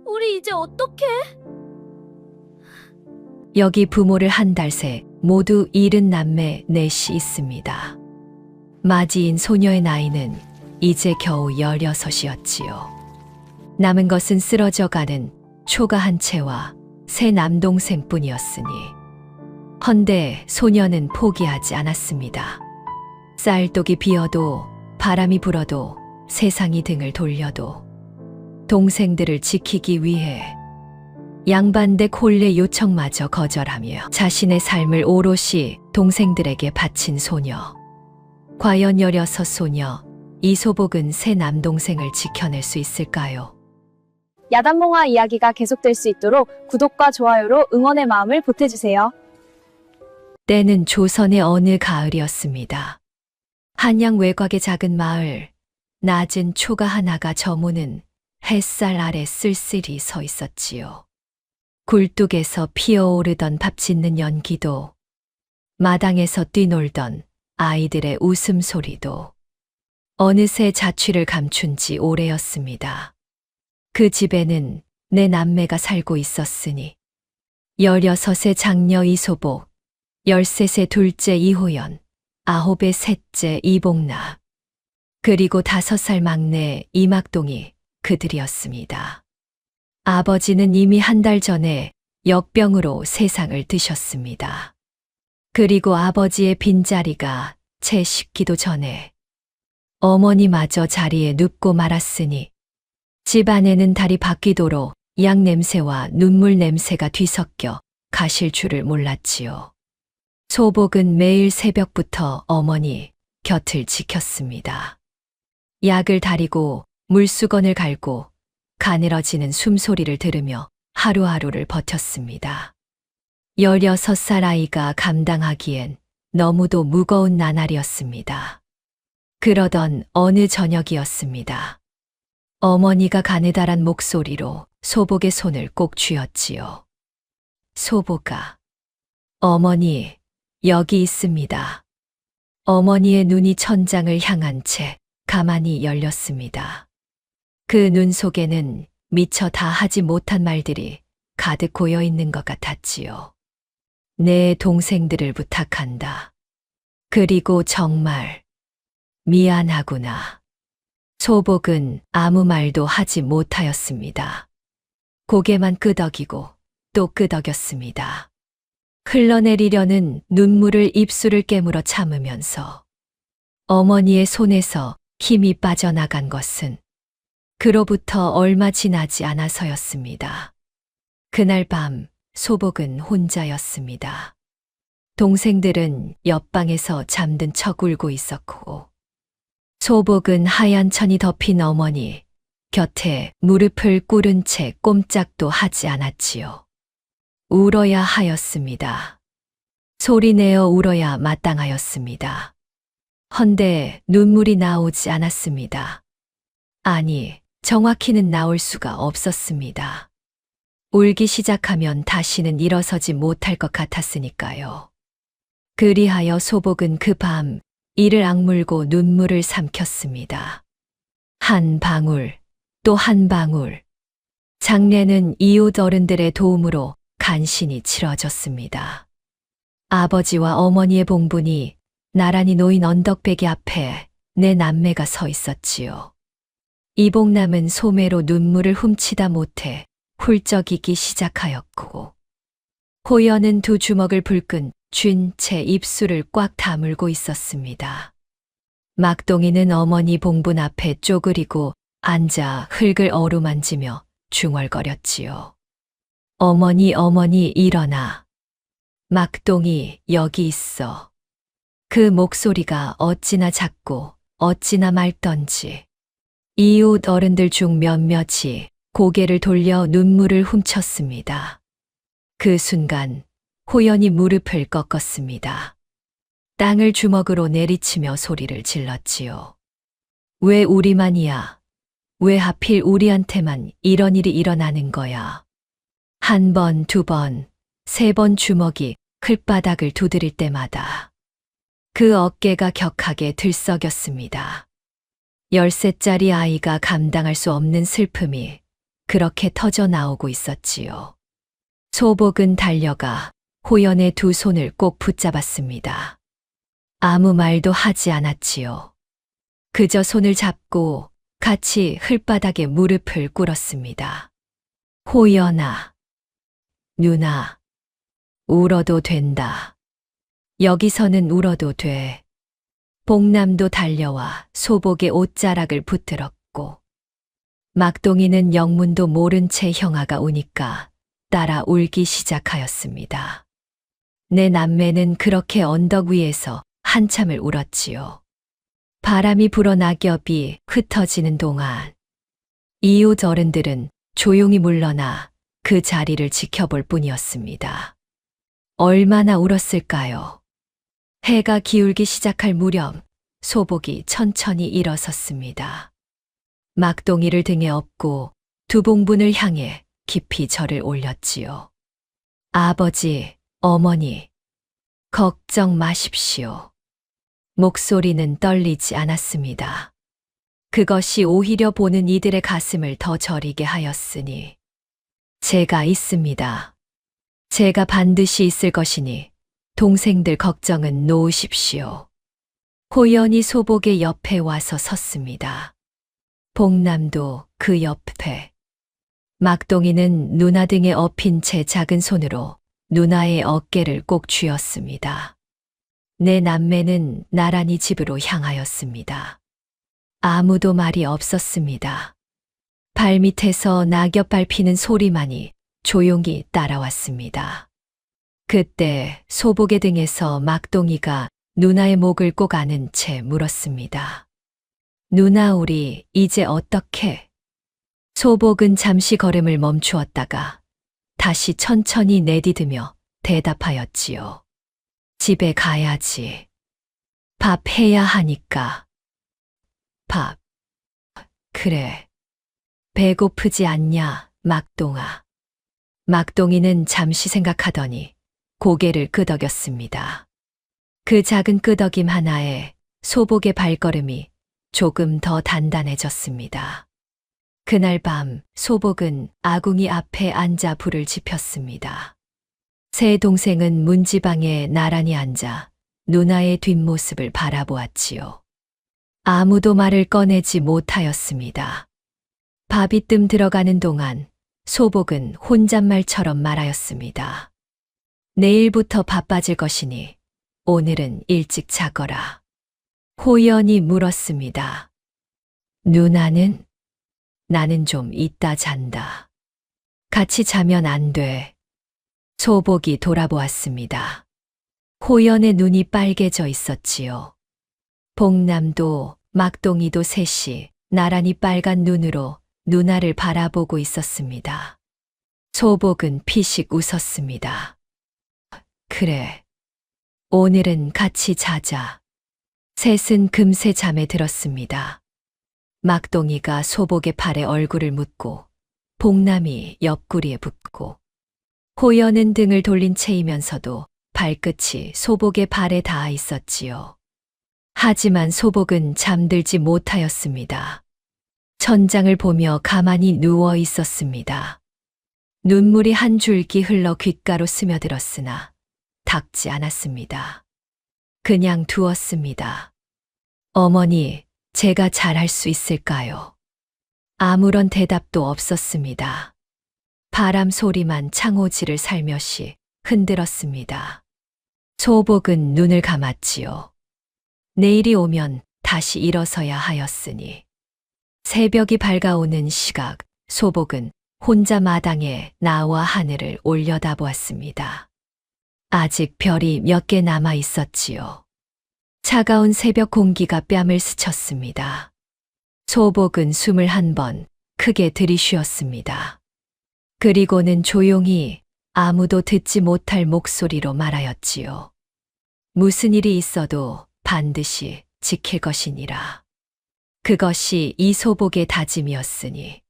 우리 이제 어떡해? 여기 부모를 한 달 새 모두 잃은 남매 넷이 있습니다. 맞이인 소녀의 나이는 이제 겨우 16이었지요. 남은 것은 쓰러져가는 초가 한 채와 세 남동생뿐이었으니 헌데 소녀는 포기하지 않았습니다. 쌀독이 비어도 바람이 불어도 세상이 등을 돌려도 동생들을 지키기 위해 양반대 콜레 요청마저 거절하며 자신의 삶을 오롯이 동생들에게 바친 소녀. 과연 16 소녀 이소복은 세 남동생을 지켜낼 수 있을까요? 야단몽화 이야기가 계속될 수 있도록 구독과 좋아요로 응원의 마음을 보태주세요. 때는 조선의 어느 가을이었습니다. 한양 외곽의 작은 마을, 낮은 초가 하나가 저무는 햇살 아래 쓸쓸히 서 있었지요. 굴뚝에서 피어오르던 밥 짓는 연기도, 마당에서 뛰놀던 아이들의 웃음소리도 어느새 자취를 감춘 지 오래였습니다. 그 집에는 내 남매가 살고 있었으니 16의 장녀 이소복, 13의 둘째 이호연, 9의 셋째 이복나, 그리고 5살 막내 이막동이 그들이었습니다. 아버지는 이미 한 달 전에 역병으로 세상을 뜨셨습니다. 그리고 아버지의 빈자리가 채 식기도 전에 어머니마저 자리에 눕고 말았으니 집안에는 달이 바뀌도록 양 냄새와 눈물 냄새가 뒤섞여 가실 줄을 몰랐지요. 소복은 매일 새벽부터 어머니 곁을 지켰습니다. 약을 다리고 물수건을 갈고 가늘어지는 숨소리를 들으며 하루하루를 버텼습니다. 16살 아이가 감당하기엔 너무도 무거운 나날이었습니다. 그러던 어느 저녁이었습니다. 어머니가 가느다란 목소리로 소복의 손을 꼭 쥐었지요. 소복아, 어머니 여기 있습니다. 어머니의 눈이 천장을 향한 채 가만히 열렸습니다. 그 눈 속에는 미처 다 하지 못한 말들이 가득 고여 있는 것 같았지요. 내 동생들을 부탁한다. 그리고 정말 미안하구나. 소복은 아무 말도 하지 못하였습니다. 고개만 끄덕이고 또 끄덕였습니다. 흘러내리려는 눈물을 입술을 깨물어 참으면서 어머니의 손에서 힘이 빠져나간 것은 그로부터 얼마 지나지 않아서였습니다. 그날 밤 소복은 혼자였습니다. 동생들은 옆방에서 잠든 척 울고 있었고 소복은 하얀 천이 덮인 어머니 곁에 무릎을 꿇은 채 꼼짝도 하지 않았지요. 울어야 하였습니다. 소리내어 울어야 마땅하였습니다. 헌데 눈물이 나오지 않았습니다. 아니, 정확히는 나올 수가 없었습니다. 울기 시작하면 다시는 일어서지 못할 것 같았으니까요. 그리하여 소복은 그 밤 이를 악물고 눈물을 삼켰습니다. 한 방울, 또 한 방울. 장례는 이웃 어른들의 도움으로 간신히 치러졌습니다. 아버지와 어머니의 봉분이 나란히 놓인 언덕배기 앞에 내 남매가 서 있었지요. 이복남은 소매로 눈물을 훔치다 못해 훌쩍이기 시작하였고 호연은 두 주먹을 불끈 쥔 채 입술을 꽉 다물고 있었습니다. 막동이는 어머니 봉분 앞에 쪼그리고 앉아 흙을 어루만지며 중얼거렸지요. 어머니, 어머니 일어나. 막동이 여기 있어. 그 목소리가 어찌나 작고 어찌나 맑던지 이웃 어른들 중 몇몇이 고개를 돌려 눈물을 훔쳤습니다. 그 순간 호연이 무릎을 꺾었습니다. 땅을 주먹으로 내리치며 소리를 질렀지요. 왜 우리만이야? 왜 하필 우리한테만 이런 일이 일어나는 거야? 한 번, 두 번, 세 번 주먹이 클바닥을 두드릴 때마다 그 어깨가 격하게 들썩였습니다. 10세짜리 아이가 감당할 수 없는 슬픔이 그렇게 터져 나오고 있었지요. 소복은 달려가 호연의 두 손을 꼭 붙잡았습니다. 아무 말도 하지 않았지요. 그저 손을 잡고 같이 흘바닥에 무릎을 꿇었습니다. 호연아, 누나, 울어도 된다. 여기서는 울어도 돼. 복남도 달려와 소복의 옷자락을 붙들었고, 막동이는 영문도 모른 채 형아가 우니까 따라 울기 시작하였습니다. 내 남매는 그렇게 언덕 위에서 한참을 울었지요. 바람이 불어 낙엽이 흩어지는 동안 이웃 어른들은 조용히 물러나 그 자리를 지켜볼 뿐이었습니다. 얼마나 울었을까요? 해가 기울기 시작할 무렵 소복이 천천히 일어섰습니다. 막동이를 등에 업고 두봉분을 향해 깊이 절을 올렸지요. 아버지, 어머니, 걱정 마십시오. 목소리는 떨리지 않았습니다. 그것이 오히려 보는 이들의 가슴을 더 저리게 하였으니, 제가 있습니다. 제가 반드시 있을 것이니 동생들 걱정은 놓으십시오. 호연이 소복의 옆에 와서 섰습니다. 복남도 그 옆에. 막동이는 누나 등에 업힌 채 작은 손으로 누나의 어깨를 꼭 쥐었습니다. 내 남매는 나란히 집으로 향하였습니다. 아무도 말이 없었습니다. 발밑에서 낙엽 밟히는 소리만이 조용히 따라왔습니다. 그때 소복의 등에서 막동이가 누나의 목을 꼭 안은 채 물었습니다. 누나, 우리 이제 어떻게? 소복은 잠시 걸음을 멈추었다가 다시 천천히 내디디며 대답하였지요. 집에 가야지. 밥 해야 하니까. 밥. 그래. 배고프지 않냐, 막동아. 막동이는 잠시 생각하더니 고개를 끄덕였습니다. 그 작은 끄덕임 하나에 소복의 발걸음이 조금 더 단단해졌습니다. 그날 밤 소복은 아궁이 앞에 앉아 불을 지폈습니다. 새 동생은 문지방에 나란히 앉아 누나의 뒷모습을 바라보았지요. 아무도 말을 꺼내지 못하였습니다. 밥이 뜸 들어가는 동안 소복은 혼잣말처럼 말하였습니다. 내일부터 바빠질 것이니 오늘은 일찍 자거라. 호연이 물었습니다. 누나는? 나는 좀 이따 잔다. 같이 자면 안 돼. 소복이 돌아보았습니다. 호연의 눈이 빨개져 있었지요. 복남도 막동이도 셋이 나란히 빨간 눈으로 누나를 바라보고 있었습니다. 소복은 피식 웃었습니다. 그래. 오늘은 같이 자자. 셋은 금세 잠에 들었습니다. 막동이가 소복의 팔에 얼굴을 묻고 복남이 옆구리에 붙고 호연은 등을 돌린 채이면서도 발끝이 소복의 발에 닿아 있었지요. 하지만 소복은 잠들지 못하였습니다. 천장을 보며 가만히 누워 있었습니다. 눈물이 한 줄기 흘러 귓가로 스며들었으나 닦지 않았습니다. 그냥 두었습니다. 어머니, 제가 잘할 수 있을까요? 아무런 대답도 없었습니다. 바람 소리만 창호지를 살며시 흔들었습니다. 소복은 눈을 감았지요. 내일이 오면 다시 일어서야 하였으니. 새벽이 밝아오는 시각, 소복은 혼자 마당에 나와 하늘을 올려다보았습니다. 아직 별이 몇 개 남아 있었지요. 차가운 새벽 공기가 뺨을 스쳤습니다. 소복은 숨을 한 번 크게 들이쉬었습니다. 그리고는 조용히 아무도 듣지 못할 목소리로 말하였지요. 무슨 일이 있어도 반드시 지킬 것이니라. 그것이 이 소복의 다짐이었으니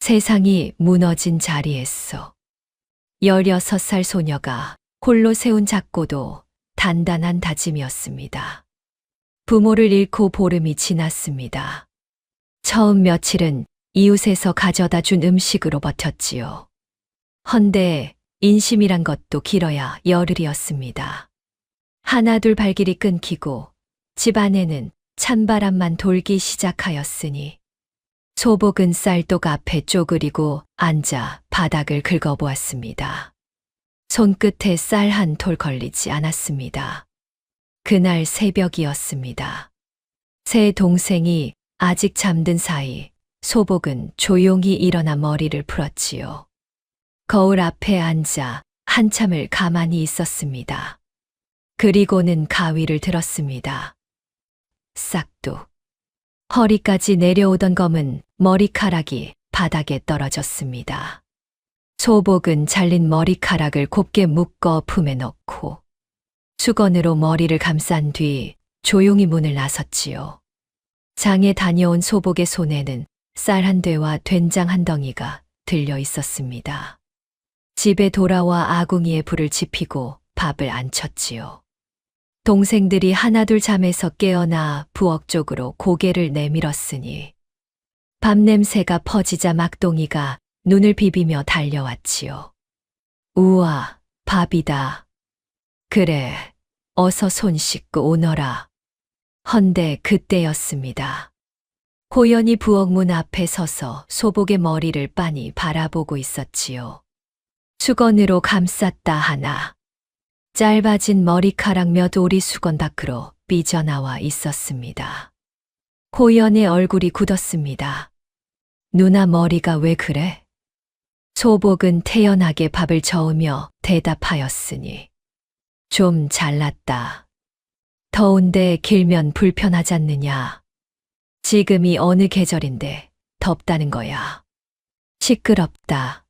세상이 무너진 자리에서 16살 소녀가 홀로 세운 작고도 단단한 다짐이었습니다. 부모를 잃고 보름이 지났습니다. 처음 며칠은 이웃에서 가져다 준 음식으로 버텼지요. 헌데 인심이란 것도 길어야 열흘이었습니다. 하나둘 발길이 끊기고 집 안에는 찬바람만 돌기 시작하였으니 소복은 쌀독 앞에 쪼그리고 앉아 바닥을 긁어보았습니다. 손끝에 쌀 한 톨 걸리지 않았습니다. 그날 새벽이었습니다. 새 동생이 아직 잠든 사이 소복은 조용히 일어나 머리를 풀었지요. 거울 앞에 앉아 한참을 가만히 있었습니다. 그리고는 가위를 들었습니다. 싹둑. 허리까지 내려오던 검은 머리카락이 바닥에 떨어졌습니다. 소복은 잘린 머리카락을 곱게 묶어 품에 넣고 수건으로 머리를 감싼 뒤 조용히 문을 나섰지요. 장에 다녀온 소복의 손에는 쌀 한 대와 된장 한 덩이가 들려 있었습니다. 집에 돌아와 아궁이에 불을 지피고 밥을 안쳤지요. 동생들이 하나둘 잠에서 깨어나 부엌 쪽으로 고개를 내밀었으니 밥 냄새가 퍼지자 막동이가 눈을 비비며 달려왔지요. 우와, 밥이다. 그래, 어서 손 씻고 오너라. 헌데 그때였습니다. 호연이 부엌 문 앞에 서서 소복의 머리를 빤히 바라보고 있었지요. 수건으로 감쌌다 하나 짧아진 머리카락 몇 올이 수건 밖으로 삐져나와 있었습니다. 호연의 얼굴이 굳었습니다. 누나 머리가 왜 그래? 소복은 태연하게 밥을 저으며 대답하였으니 좀 잘났다. 더운데 길면 불편하잖느냐. 지금이 어느 계절인데 덥다는 거야. 시끄럽다.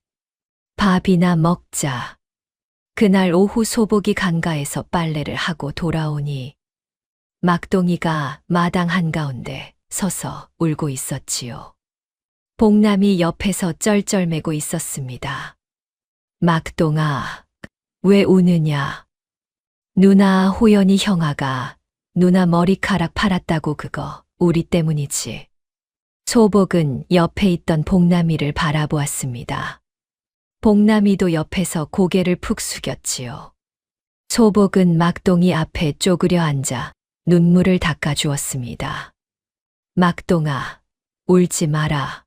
밥이나 먹자. 그날 오후 소복이 강가에서 빨래를 하고 돌아오니 막동이가 마당 한가운데 서서 울고 있었지요. 복남이 옆에서 쩔쩔매고 있었습니다. 막동아, 왜 우느냐? 누나 호연이 형아가 누나 머리카락 팔았다고 그거 우리 때문이지. 소복은 옆에 있던 복남이를 바라보았습니다. 복남이도 옆에서 고개를 푹 숙였지요. 소복은 막동이 앞에 쪼그려 앉아 눈물을 닦아주었습니다. 막동아, 울지 마라.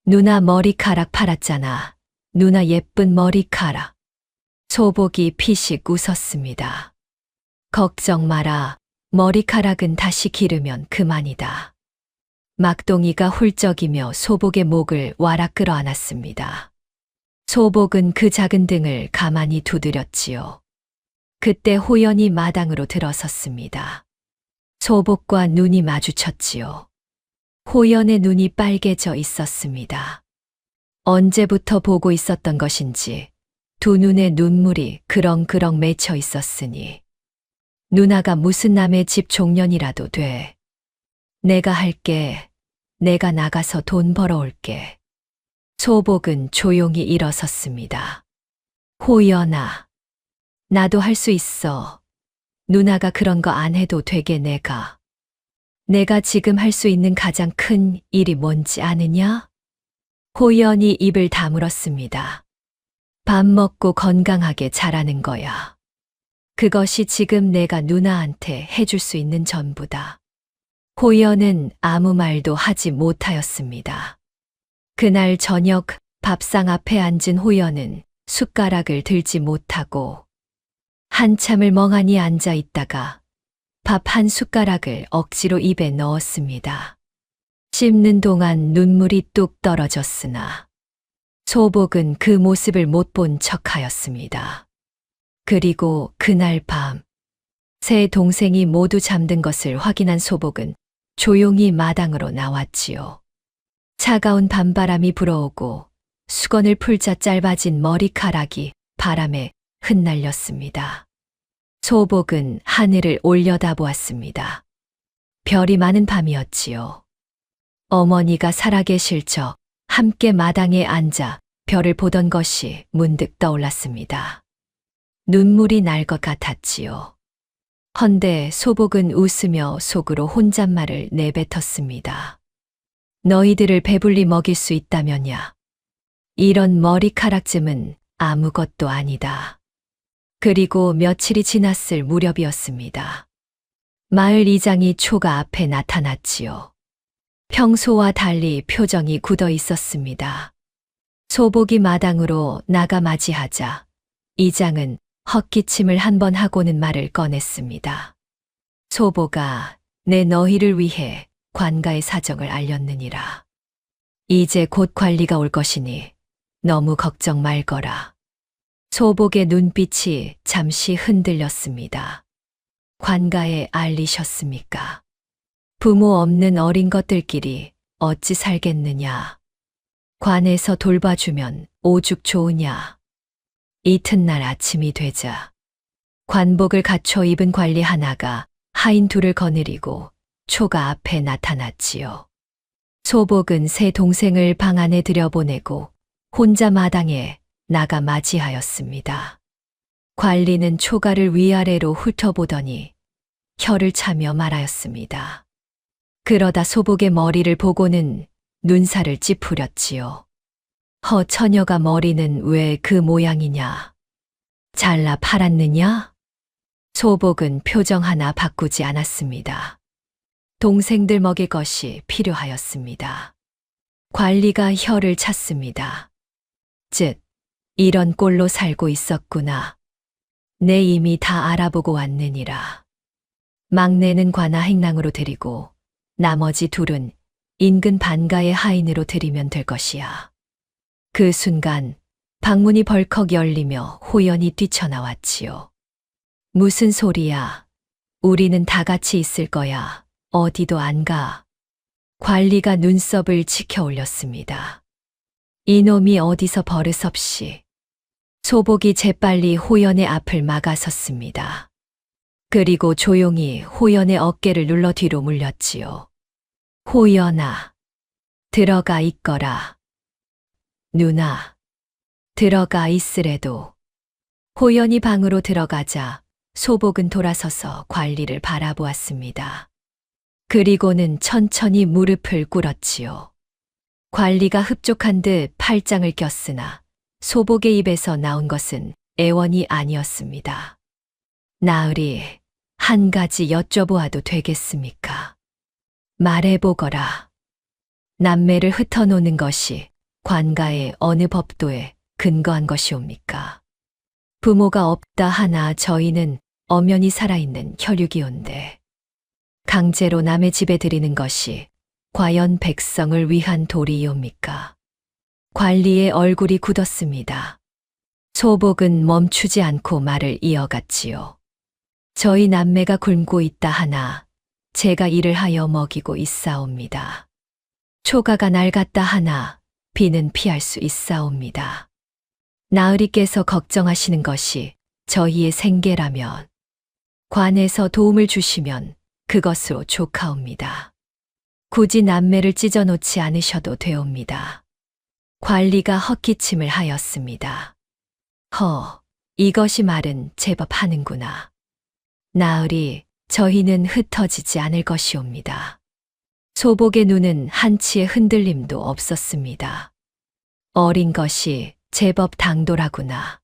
누나 머리카락 팔았잖아. 누나 예쁜 머리카락. 소복이 피식 웃었습니다. 걱정 마라. 머리카락은 다시 기르면 그만이다. 막동이가 훌쩍이며 소복의 목을 와락 끌어안았습니다. 소복은 그 작은 등을 가만히 두드렸지요. 그때 호연이 마당으로 들어섰습니다. 소복과 눈이 마주쳤지요. 호연의 눈이 빨개져 있었습니다. 언제부터 보고 있었던 것인지 두 눈에 눈물이 그렁그렁 맺혀 있었으니 누나가 무슨 남의 집 종년이라도 돼. 내가 할게. 내가 나가서 돈 벌어올게. 소복은 조용히 일어섰습니다. 호연아, 나도 할 수 있어. 누나가 그런 거 안 해도 되게 내가 지금 할 수 있는 가장 큰 일이 뭔지 아느냐? 호연이 입을 다물었습니다. 밥 먹고 건강하게 자라는 거야. 그것이 지금 내가 누나한테 해줄 수 있는 전부다. 호연은 아무 말도 하지 못하였습니다. 그날 저녁 밥상 앞에 앉은 호연은 숟가락을 들지 못하고 한참을 멍하니 앉아 있다가 밥 한 숟가락을 억지로 입에 넣었습니다. 씹는 동안 눈물이 뚝 떨어졌으나 소복은 그 모습을 못 본 척하였습니다. 그리고 그날 밤 세 동생이 모두 잠든 것을 확인한 소복은 조용히 마당으로 나왔지요. 차가운 밤바람이 불어오고 수건을 풀자 짧아진 머리카락이 바람에 흩날렸습니다. 소복은 하늘을 올려다보았습니다. 별이 많은 밤이었지요. 어머니가 살아계실 적 함께 마당에 앉아 별을 보던 것이 문득 떠올랐습니다. 눈물이 날 것 같았지요. 헌데 소복은 웃으며 속으로 혼잣말을 내뱉었습니다. 너희들을 배불리 먹일 수 있다면야. 이런 머리카락쯤은 아무것도 아니다. 그리고 며칠이 지났을 무렵이었습니다. 마을 이장이 초가 앞에 나타났지요. 평소와 달리 표정이 굳어 있었습니다. 소복이 마당으로 나가 맞이하자 이장은 헛기침을 한 번 하고는 말을 꺼냈습니다. 소복아, 내 너희를 위해 관가의 사정을 알렸느니라. 이제 곧 관리가 올 것이니 너무 걱정 말거라. 소복의 눈빛이 잠시 흔들렸습니다. 관가에 알리셨습니까? 부모 없는 어린 것들끼리 어찌 살겠느냐. 관에서 돌봐주면 오죽 좋으냐. 이튿날 아침이 되자 관복을 갖춰 입은 관리 하나가 하인 둘을 거느리고 초가 앞에 나타났지요. 소복은 새 동생을 방 안에 들여보내고 혼자 마당에 나가 맞이하였습니다. 관리는 초가를 위아래로 훑어보더니 혀를 차며 말하였습니다. 그러다 소복의 머리를 보고는 눈살을 찌푸렸지요. 처녀가 머리는 왜 그 모양이냐? 잘라 팔았느냐? 소복은 표정 하나 바꾸지 않았습니다. 동생들 먹일 것이 필요하였습니다. 관리가 혀를 찼습니다. 즉, 이런 꼴로 살고 있었구나. 내 이미 다 알아보고 왔느니라. 막내는 관아 행랑으로 데리고 나머지 둘은 인근 반가의 하인으로 들이면 될 것이야. 그 순간 방문이 벌컥 열리며 호연이 뛰쳐나왔지요. 무슨 소리야? 우리는 다 같이 있을 거야. 어디도 안 가. 관리가 눈썹을 치켜 올렸습니다. 이놈이 어디서 버릇없이. 소복이 재빨리 호연의 앞을 막아섰습니다. 그리고 조용히 호연의 어깨를 눌러 뒤로 물렸지요. 호연아, 들어가 있거라. 누나, 들어가 있으래도. 호연이 방으로 들어가자 소복은 돌아서서 관리를 바라보았습니다. 그리고는 천천히 무릎을 꿇었지요. 관리가 흡족한 듯 팔짱을 꼈으나 소복의 입에서 나온 것은 애원이 아니었습니다. 나으리, 한 가지 여쭤보아도 되겠습니까? 말해보거라. 남매를 흩어놓는 것이 관가의 어느 법도에 근거한 것이옵니까? 부모가 없다 하나 저희는 엄연히 살아있는 혈육이온데 강제로 남의 집에 들이는 것이 과연 백성을 위한 도리이옵니까? 관리의 얼굴이 굳었습니다. 소복은 멈추지 않고 말을 이어갔지요. 저희 남매가 굶고 있다 하나 제가 일을 하여 먹이고 있사옵니다. 초가가 낡았다 하나 비는 피할 수 있사옵니다. 나으리께서 걱정하시는 것이 저희의 생계라면 관에서 도움을 주시면 그것으로 족하옵니다. 굳이 남매를 찢어놓지 않으셔도 되옵니다. 관리가 헛기침을 하였습니다. 이것이 말은 제법 하는구나. 나으리, 저희는 흩어지지 않을 것이옵니다. 소복의 눈은 한치의 흔들림도 없었습니다. 어린 것이 제법 당돌하구나.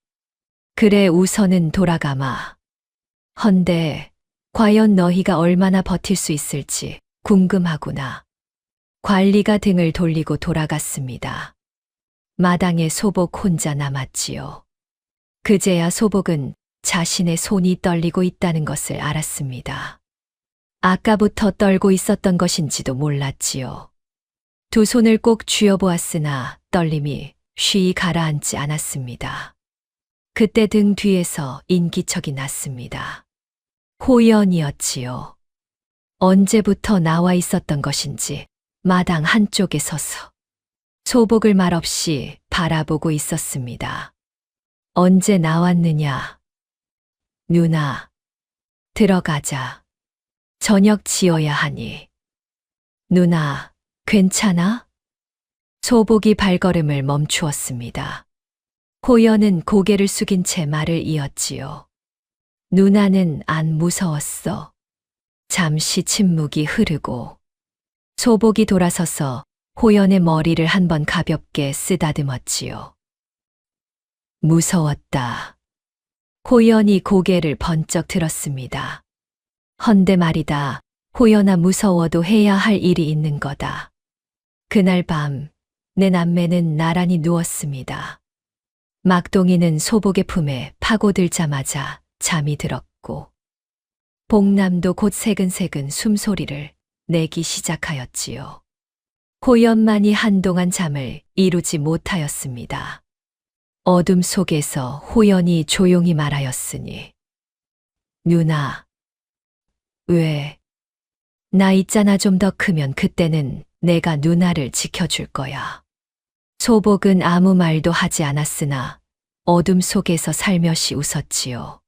그래 우선은 돌아가마. 헌데 과연 너희가 얼마나 버틸 수 있을지 궁금하구나. 관리가 등을 돌리고 돌아갔습니다. 마당에 소복 혼자 남았지요. 그제야 소복은 자신의 손이 떨리고 있다는 것을 알았습니다. 아까부터 떨고 있었던 것인지도 몰랐지요. 두 손을 꼭 쥐어보았으나 떨림이 쉬이 가라앉지 않았습니다. 그때 등 뒤에서 인기척이 났습니다. 호연이었지요. 언제부터 나와 있었던 것인지 마당 한쪽에 서서 소복을 말없이 바라보고 있었습니다. 언제 나왔느냐? 누나, 들어가자. 저녁 지어야 하니. 누나, 괜찮아? 소복이 발걸음을 멈추었습니다. 호연은 고개를 숙인 채 말을 이었지요. 누나는 안 무서웠어. 잠시 침묵이 흐르고 소복이 돌아서서 호연의 머리를 한번 가볍게 쓰다듬었지요. 무서웠다. 호연이 고개를 번쩍 들었습니다. 헌데 말이다. 호연아, 무서워도 해야 할 일이 있는 거다. 그날 밤, 내 남매는 나란히 누웠습니다. 막동이는 소복의 품에 파고들자마자 잠이 들었고, 복남도 곧 새근새근 숨소리를 내기 시작하였지요. 호연만이 한동안 잠을 이루지 못하였습니다. 어둠 속에서 호연이 조용히 말하였으니, 누나, 왜? 나 있잖아. 좀 더 크면 그때는 내가 누나를 지켜줄 거야. 소복은 아무 말도 하지 않았으나 어둠 속에서 살며시 웃었지요.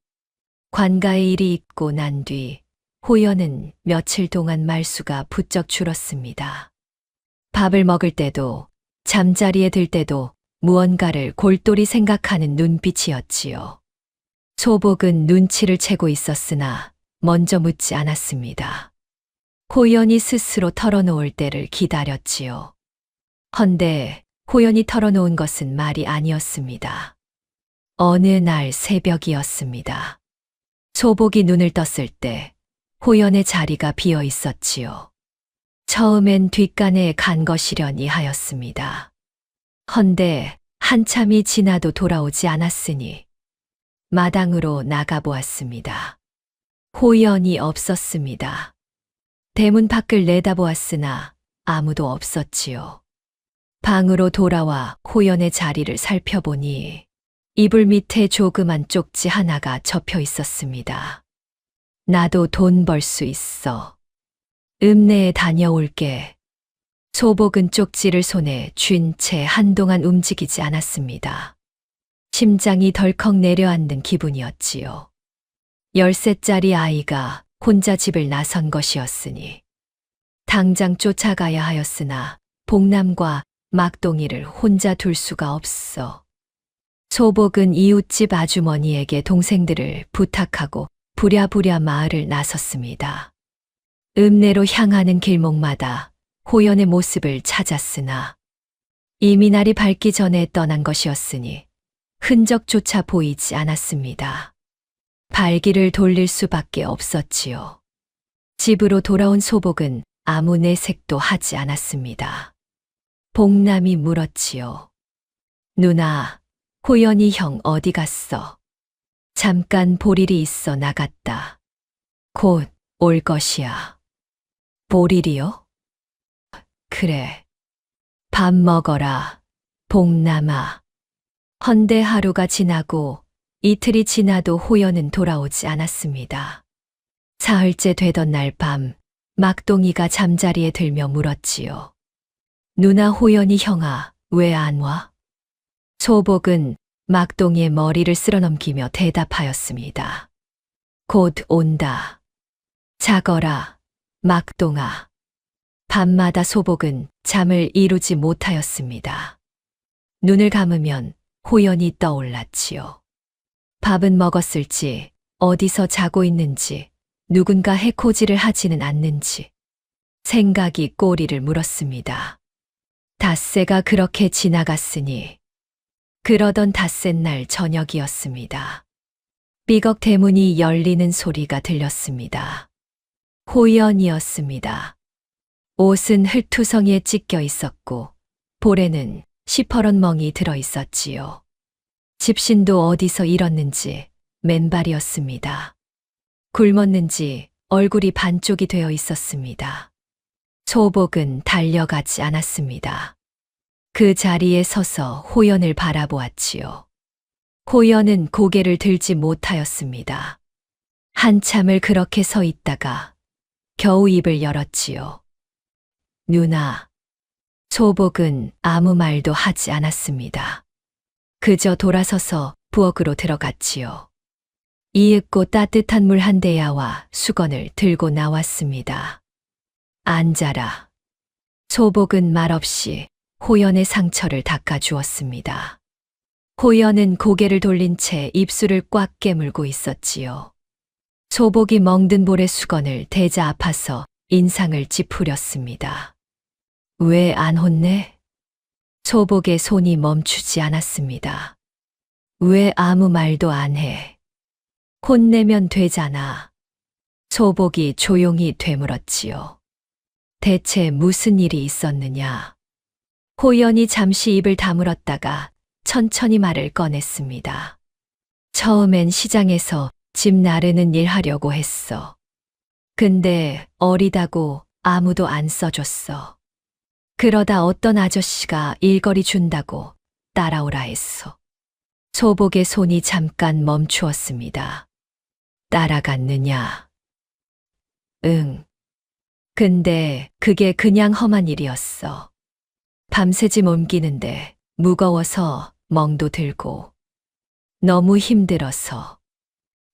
관가의 일이 있고 난 뒤 호연은 며칠 동안 말수가 부쩍 줄었습니다. 밥을 먹을 때도 잠자리에 들 때도 무언가를 골똘히 생각하는 눈빛이었지요. 소복은 눈치를 채고 있었으나 먼저 묻지 않았습니다. 호연이 스스로 털어놓을 때를 기다렸지요. 헌데 호연이 털어놓은 것은 말이 아니었습니다. 어느 날 새벽이었습니다. 소복이 눈을 떴을 때 호연의 자리가 비어 있었지요. 처음엔 뒷간에 간 것이려니 하였습니다. 헌데 한참이 지나도 돌아오지 않았으니 마당으로 나가보았습니다. 호연이 없었습니다. 대문 밖을 내다보았으나 아무도 없었지요. 방으로 돌아와 호연의 자리를 살펴보니 이불 밑에 조그만 쪽지 하나가 접혀 있었습니다. 나도 돈 벌 수 있어. 읍내에 다녀올게. 소복은 쪽지를 손에 쥔 채 한동안 움직이지 않았습니다. 심장이 덜컥 내려앉는 기분이었지요. 10살짜리 아이가 혼자 집을 나선 것이었으니 당장 쫓아가야 하였으나 복남과 막동이를 혼자 둘 수가 없어. 소복은 이웃집 아주머니에게 동생들을 부탁하고 부랴부랴 마을을 나섰습니다. 읍내로 향하는 길목마다 호연의 모습을 찾았으나 이미 날이 밝기 전에 떠난 것이었으니 흔적조차 보이지 않았습니다. 발길을 돌릴 수밖에 없었지요. 집으로 돌아온 소복은 아무 내색도 하지 않았습니다. 복남이 물었지요. 누나, 호연이 형 어디 갔어? 잠깐 볼 일이 있어 나갔다. 곧 올 것이야. 볼 일이요? 그래. 밥 먹어라, 복남아. 헌데 하루가 지나고 이틀이 지나도 호연은 돌아오지 않았습니다. 사흘째 되던 날 밤, 막동이가 잠자리에 들며 물었지요. 누나, 호연이 형아, 왜 안 와? 소복은 막동이의 머리를 쓸어넘기며 대답하였습니다. 곧 온다. 자거라, 막동아. 밤마다 소복은 잠을 이루지 못하였습니다. 눈을 감으면 호연이 떠올랐지요. 밥은 먹었을지, 어디서 자고 있는지, 누군가 해코지를 하지는 않는지 생각이 꼬리를 물었습니다. 닷새가 그렇게 지나갔으니 그러던 닷새 날 저녁이었습니다. 삐걱 대문이 열리는 소리가 들렸습니다. 호연이었습니다. 옷은 흙투성이에 찢겨 있었고 볼에는 시퍼런 멍이 들어 있었지요. 집신도 어디서 잃었는지 맨발이었습니다. 굶었는지 얼굴이 반쪽이 되어 있었습니다. 소복은 달려가지 않았습니다. 그 자리에 서서 호연을 바라보았지요. 호연은 고개를 들지 못하였습니다. 한참을 그렇게 서 있다가 겨우 입을 열었지요. 누나. 소복은 아무 말도 하지 않았습니다. 그저 돌아서서 부엌으로 들어갔지요. 이윽고 따뜻한 물 한 대야와 수건을 들고 나왔습니다. 앉아라. 소복은 말없이 호연의 상처를 닦아주었습니다. 호연은 고개를 돌린 채 입술을 꽉 깨물고 있었지요. 소복이 멍든 볼에 수건을 대자 아파서 인상을 찌푸렸습니다. 왜 안 혼내? 소복의 손이 멈추지 않았습니다. 왜 아무 말도 안 해? 혼내면 되잖아. 소복이 조용히 되물었지요. 대체 무슨 일이 있었느냐? 호연이 잠시 입을 다물었다가 천천히 말을 꺼냈습니다. 처음엔 시장에서 집 나르는 일 하려고 했어. 근데 어리다고 아무도 안 써줬어. 그러다 어떤 아저씨가 일거리 준다고 따라오라 했어. 소복의 손이 잠깐 멈추었습니다. 따라갔느냐? 응. 근데 그게 그냥 험한 일이었어. 밤새 짐 옮기는데 무거워서 멍도 들고 너무 힘들어서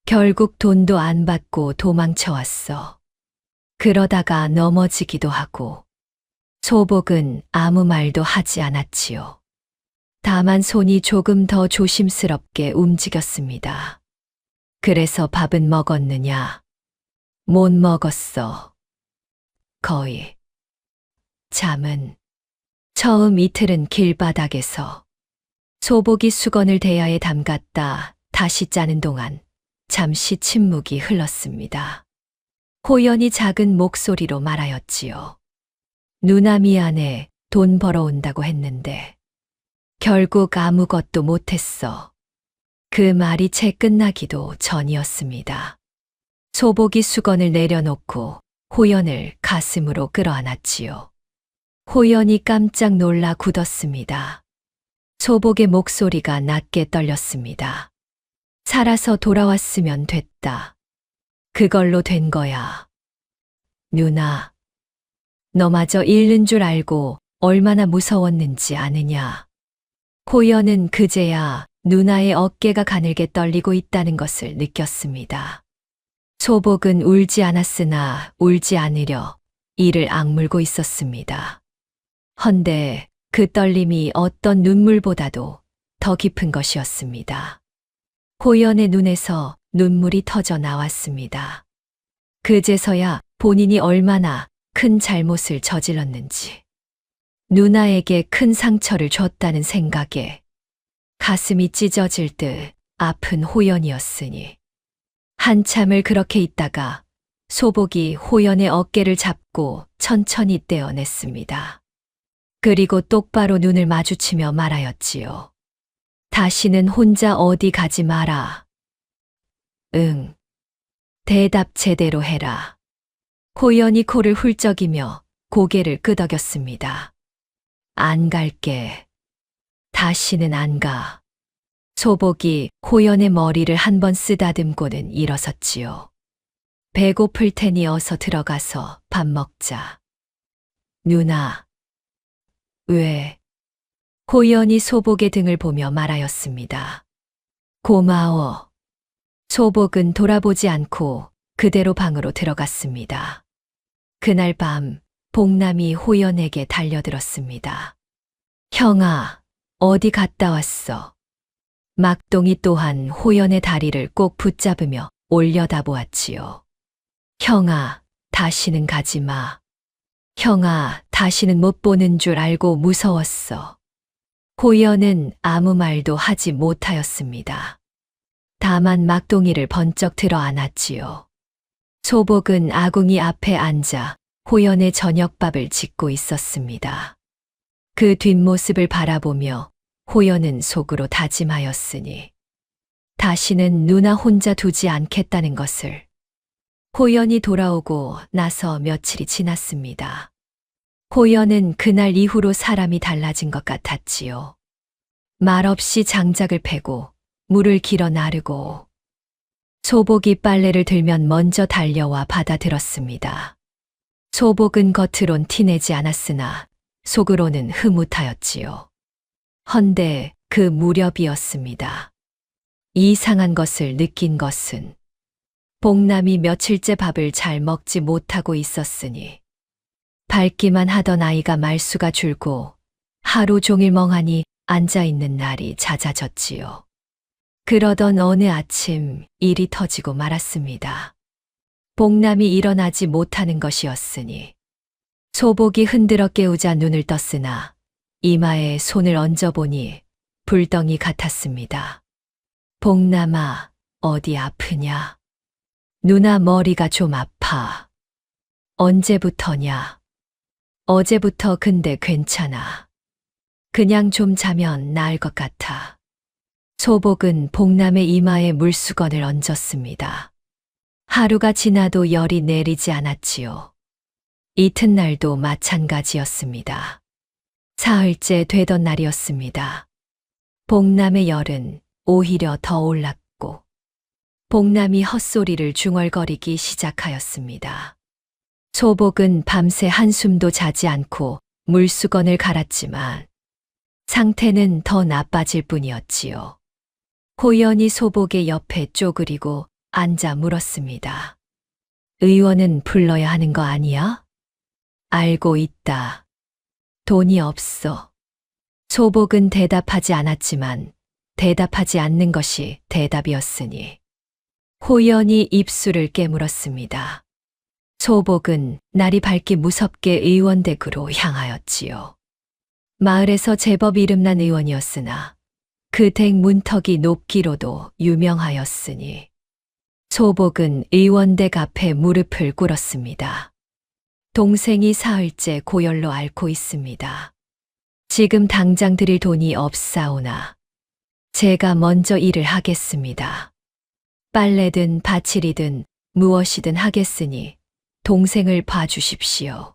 결국 돈도 안 받고 도망쳐 왔어. 그러다가 넘어지기도 하고 소복은 아무 말도 하지 않았지요. 다만 손이 조금 더 조심스럽게 움직였습니다. 그래서 밥은 먹었느냐? 못 먹었어. 거의. 잠은 처음 이틀은 길바닥에서 소복이 수건을 대야에 담갔다 다시 짜는 동안 잠시 침묵이 흘렀습니다. 호연이 작은 목소리로 말하였지요. 누나 미안해, 돈 벌어온다고 했는데 결국 아무것도 못했어. 그 말이 채 끝나기도 전이었습니다. 소복이 수건을 내려놓고 호연을 가슴으로 끌어안았지요. 호연이 깜짝 놀라 굳었습니다. 소복의 목소리가 낮게 떨렸습니다. 살아서 돌아왔으면 됐다. 그걸로 된 거야. 누나, 너마저 잃는 줄 알고 얼마나 무서웠는지 아느냐. 호연은 그제야 누나의 어깨가 가늘게 떨리고 있다는 것을 느꼈습니다. 소복은 울지 않았으나 울지 않으려 이를 악물고 있었습니다. 헌데 그 떨림이 어떤 눈물보다도 더 깊은 것이었습니다. 호연의 눈에서 눈물이 터져 나왔습니다. 그제서야 본인이 얼마나 큰 잘못을 저질렀는지, 누나에게 큰 상처를 줬다는 생각에 가슴이 찢어질 듯 아픈 호연이었으니 한참을 그렇게 있다가 소복이 호연의 어깨를 잡고 천천히 떼어냈습니다. 그리고 똑바로 눈을 마주치며 말하였지요. 다시는 혼자 어디 가지 마라. 응. 대답 제대로 해라. 호연이 코를 훌쩍이며 고개를 끄덕였습니다. 안 갈게. 다시는 안 가. 소복이 호연의 머리를 한 번 쓰다듬고는 일어섰지요. 배고플 테니 어서 들어가서 밥 먹자. 누나. 왜? 호연이 소복의 등을 보며 말하였습니다. 고마워. 소복은 돌아보지 않고 그대로 방으로 들어갔습니다. 그날 밤 복남이 호연에게 달려들었습니다. 형아, 어디 갔다 왔어? 막동이 또한 호연의 다리를 꼭 붙잡으며 올려다 보았지요. 형아, 다시는 가지 마. 형아, 다시는 못 보는 줄 알고 무서웠어. 호연은 아무 말도 하지 못하였습니다. 다만 막동이를 번쩍 들어 안았지요. 소복은 아궁이 앞에 앉아 호연의 저녁밥을 짓고 있었습니다. 그 뒷모습을 바라보며 호연은 속으로 다짐하였으니 다시는 누나 혼자 두지 않겠다는 것을. 호연이 돌아오고 나서 며칠이 지났습니다. 호연은 그날 이후로 사람이 달라진 것 같았지요. 말없이 장작을 패고 물을 길어 나르고 소복이 빨래를 들면 먼저 달려와 받아들었습니다. 소복은 겉으론 티내지 않았으나 속으로는 흐뭇하였지요. 헌데 그 무렵이었습니다. 이상한 것을 느낀 것은 복남이 며칠째 밥을 잘 먹지 못하고 있었으니 밟기만 하던 아이가 말수가 줄고 하루 종일 멍하니 앉아있는 날이 잦아졌지요. 그러던 어느 아침 일이 터지고 말았습니다. 복남이 일어나지 못하는 것이었으니 소복이 흔들어 깨우자 눈을 떴으나 이마에 손을 얹어보니 불덩이 같았습니다. 복남아, 어디 아프냐? 누나 머리가 좀 아파. 언제부터냐? 어제부터. 근데 괜찮아. 그냥 좀 자면 나을 것 같아. 소복은 복남의 이마에 물수건을 얹었습니다. 하루가 지나도 열이 내리지 않았지요. 이튿날도 마찬가지였습니다. 사흘째 되던 날이었습니다. 복남의 열은 오히려 더 올랐고 복남이 헛소리를 중얼거리기 시작하였습니다. 소복은 밤새 한숨도 자지 않고 물수건을 갈았지만 상태는 더 나빠질 뿐이었지요. 호연이 소복의 옆에 쪼그리고 앉아 물었습니다. 의원은 불러야 하는 거 아니야? 알고 있다. 돈이 없어. 소복은 대답하지 않았지만 대답하지 않는 것이 대답이었으니 호연이 입술을 깨물었습니다. 소복은 날이 밝기 무섭게 의원댁으로 향하였지요. 마을에서 제법 이름난 의원이었으나 그 댁 문턱이 높기로도 유명하였으니 소복은 의원댁 앞에 무릎을 꿇었습니다. 동생이 사흘째 고열로 앓고 있습니다. 지금 당장 드릴 돈이 없사오나 제가 먼저 일을 하겠습니다. 빨래든 밭일이든 무엇이든 하겠으니 동생을 봐주십시오.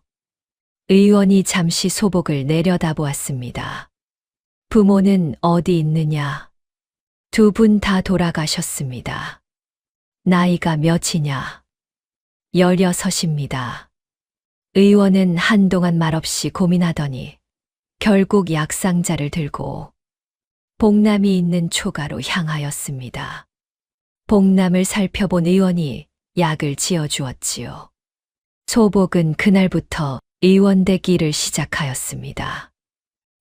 의원이 잠시 소복을 내려다보았습니다. 부모는 어디 있느냐? 두 분 다 돌아가셨습니다. 나이가 몇이냐? 16입니다. 의원은 한동안 말없이 고민하더니 결국 약상자를 들고 복남이 있는 초가로 향하였습니다. 복남을 살펴본 의원이 약을 지어주었지요. 소복은 그날부터 의원댁 일을 시작하였습니다.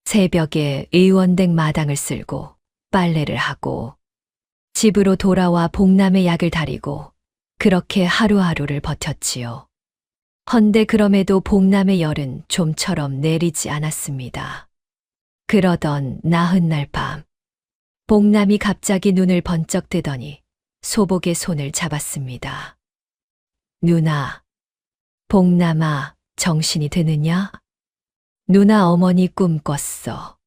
새벽에 의원댁 마당을 쓸고 빨래를 하고 집으로 돌아와 복남의 약을 다리고 그렇게 하루하루를 버텼지요. 헌데 그럼에도 복남의 열은 좀처럼 내리지 않았습니다. 그러던 나흔날 밤, 복남이 갑자기 눈을 번쩍 뜨더니 소복의 손을 잡았습니다. 누나, 복남아, 정신이 드느냐? 누나 어머니 꿈 꿨어.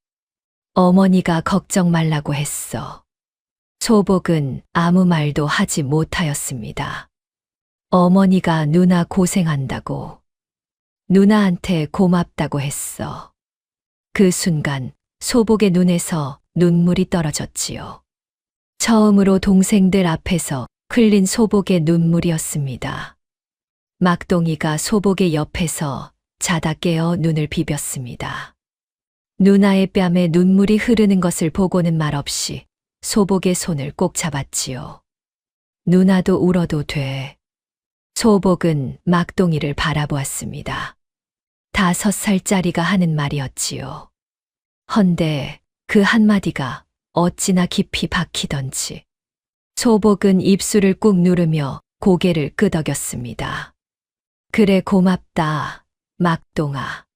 어머니가 걱정 말라고 했어. 소복은 아무 말도 하지 못하였습니다. 어머니가 누나 고생한다고, 누나한테 고맙다고 했어. 그 순간 소복의 눈에서 눈물이 떨어졌지요. 처음으로 동생들 앞에서 흘린 소복의 눈물이었습니다. 막동이가 소복의 옆에서 자다 깨어 눈을 비볐습니다. 누나의 뺨에 눈물이 흐르는 것을 보고는 말없이 소복의 손을 꼭 잡았지요. 누나도 울어도 돼. 소복은 막동이를 바라보았습니다. 5살짜리가 하는 말이었지요. 헌데 그 한마디가 어찌나 깊이 박히던지 소복은 입술을 꾹 누르며 고개를 끄덕였습니다. 그래 고맙다, 막동아.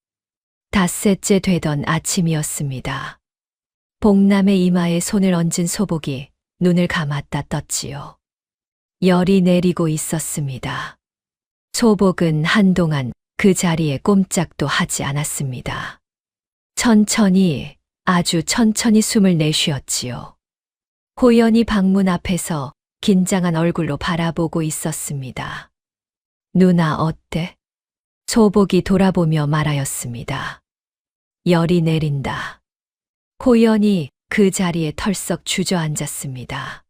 닷새째 되던 아침이었습니다. 복남의 이마에 손을 얹은 소복이 눈을 감았다 떴지요. 열이 내리고 있었습니다. 소복은 한동안 그 자리에 꼼짝도 하지 않았습니다. 천천히, 아주 천천히 숨을 내쉬었지요. 호연이 방문 앞에서 긴장한 얼굴로 바라보고 있었습니다. 누나 어때? 소복이 돌아보며 말하였습니다. 열이 내린다. 호연이 그 자리에 털썩 주저앉았습니다.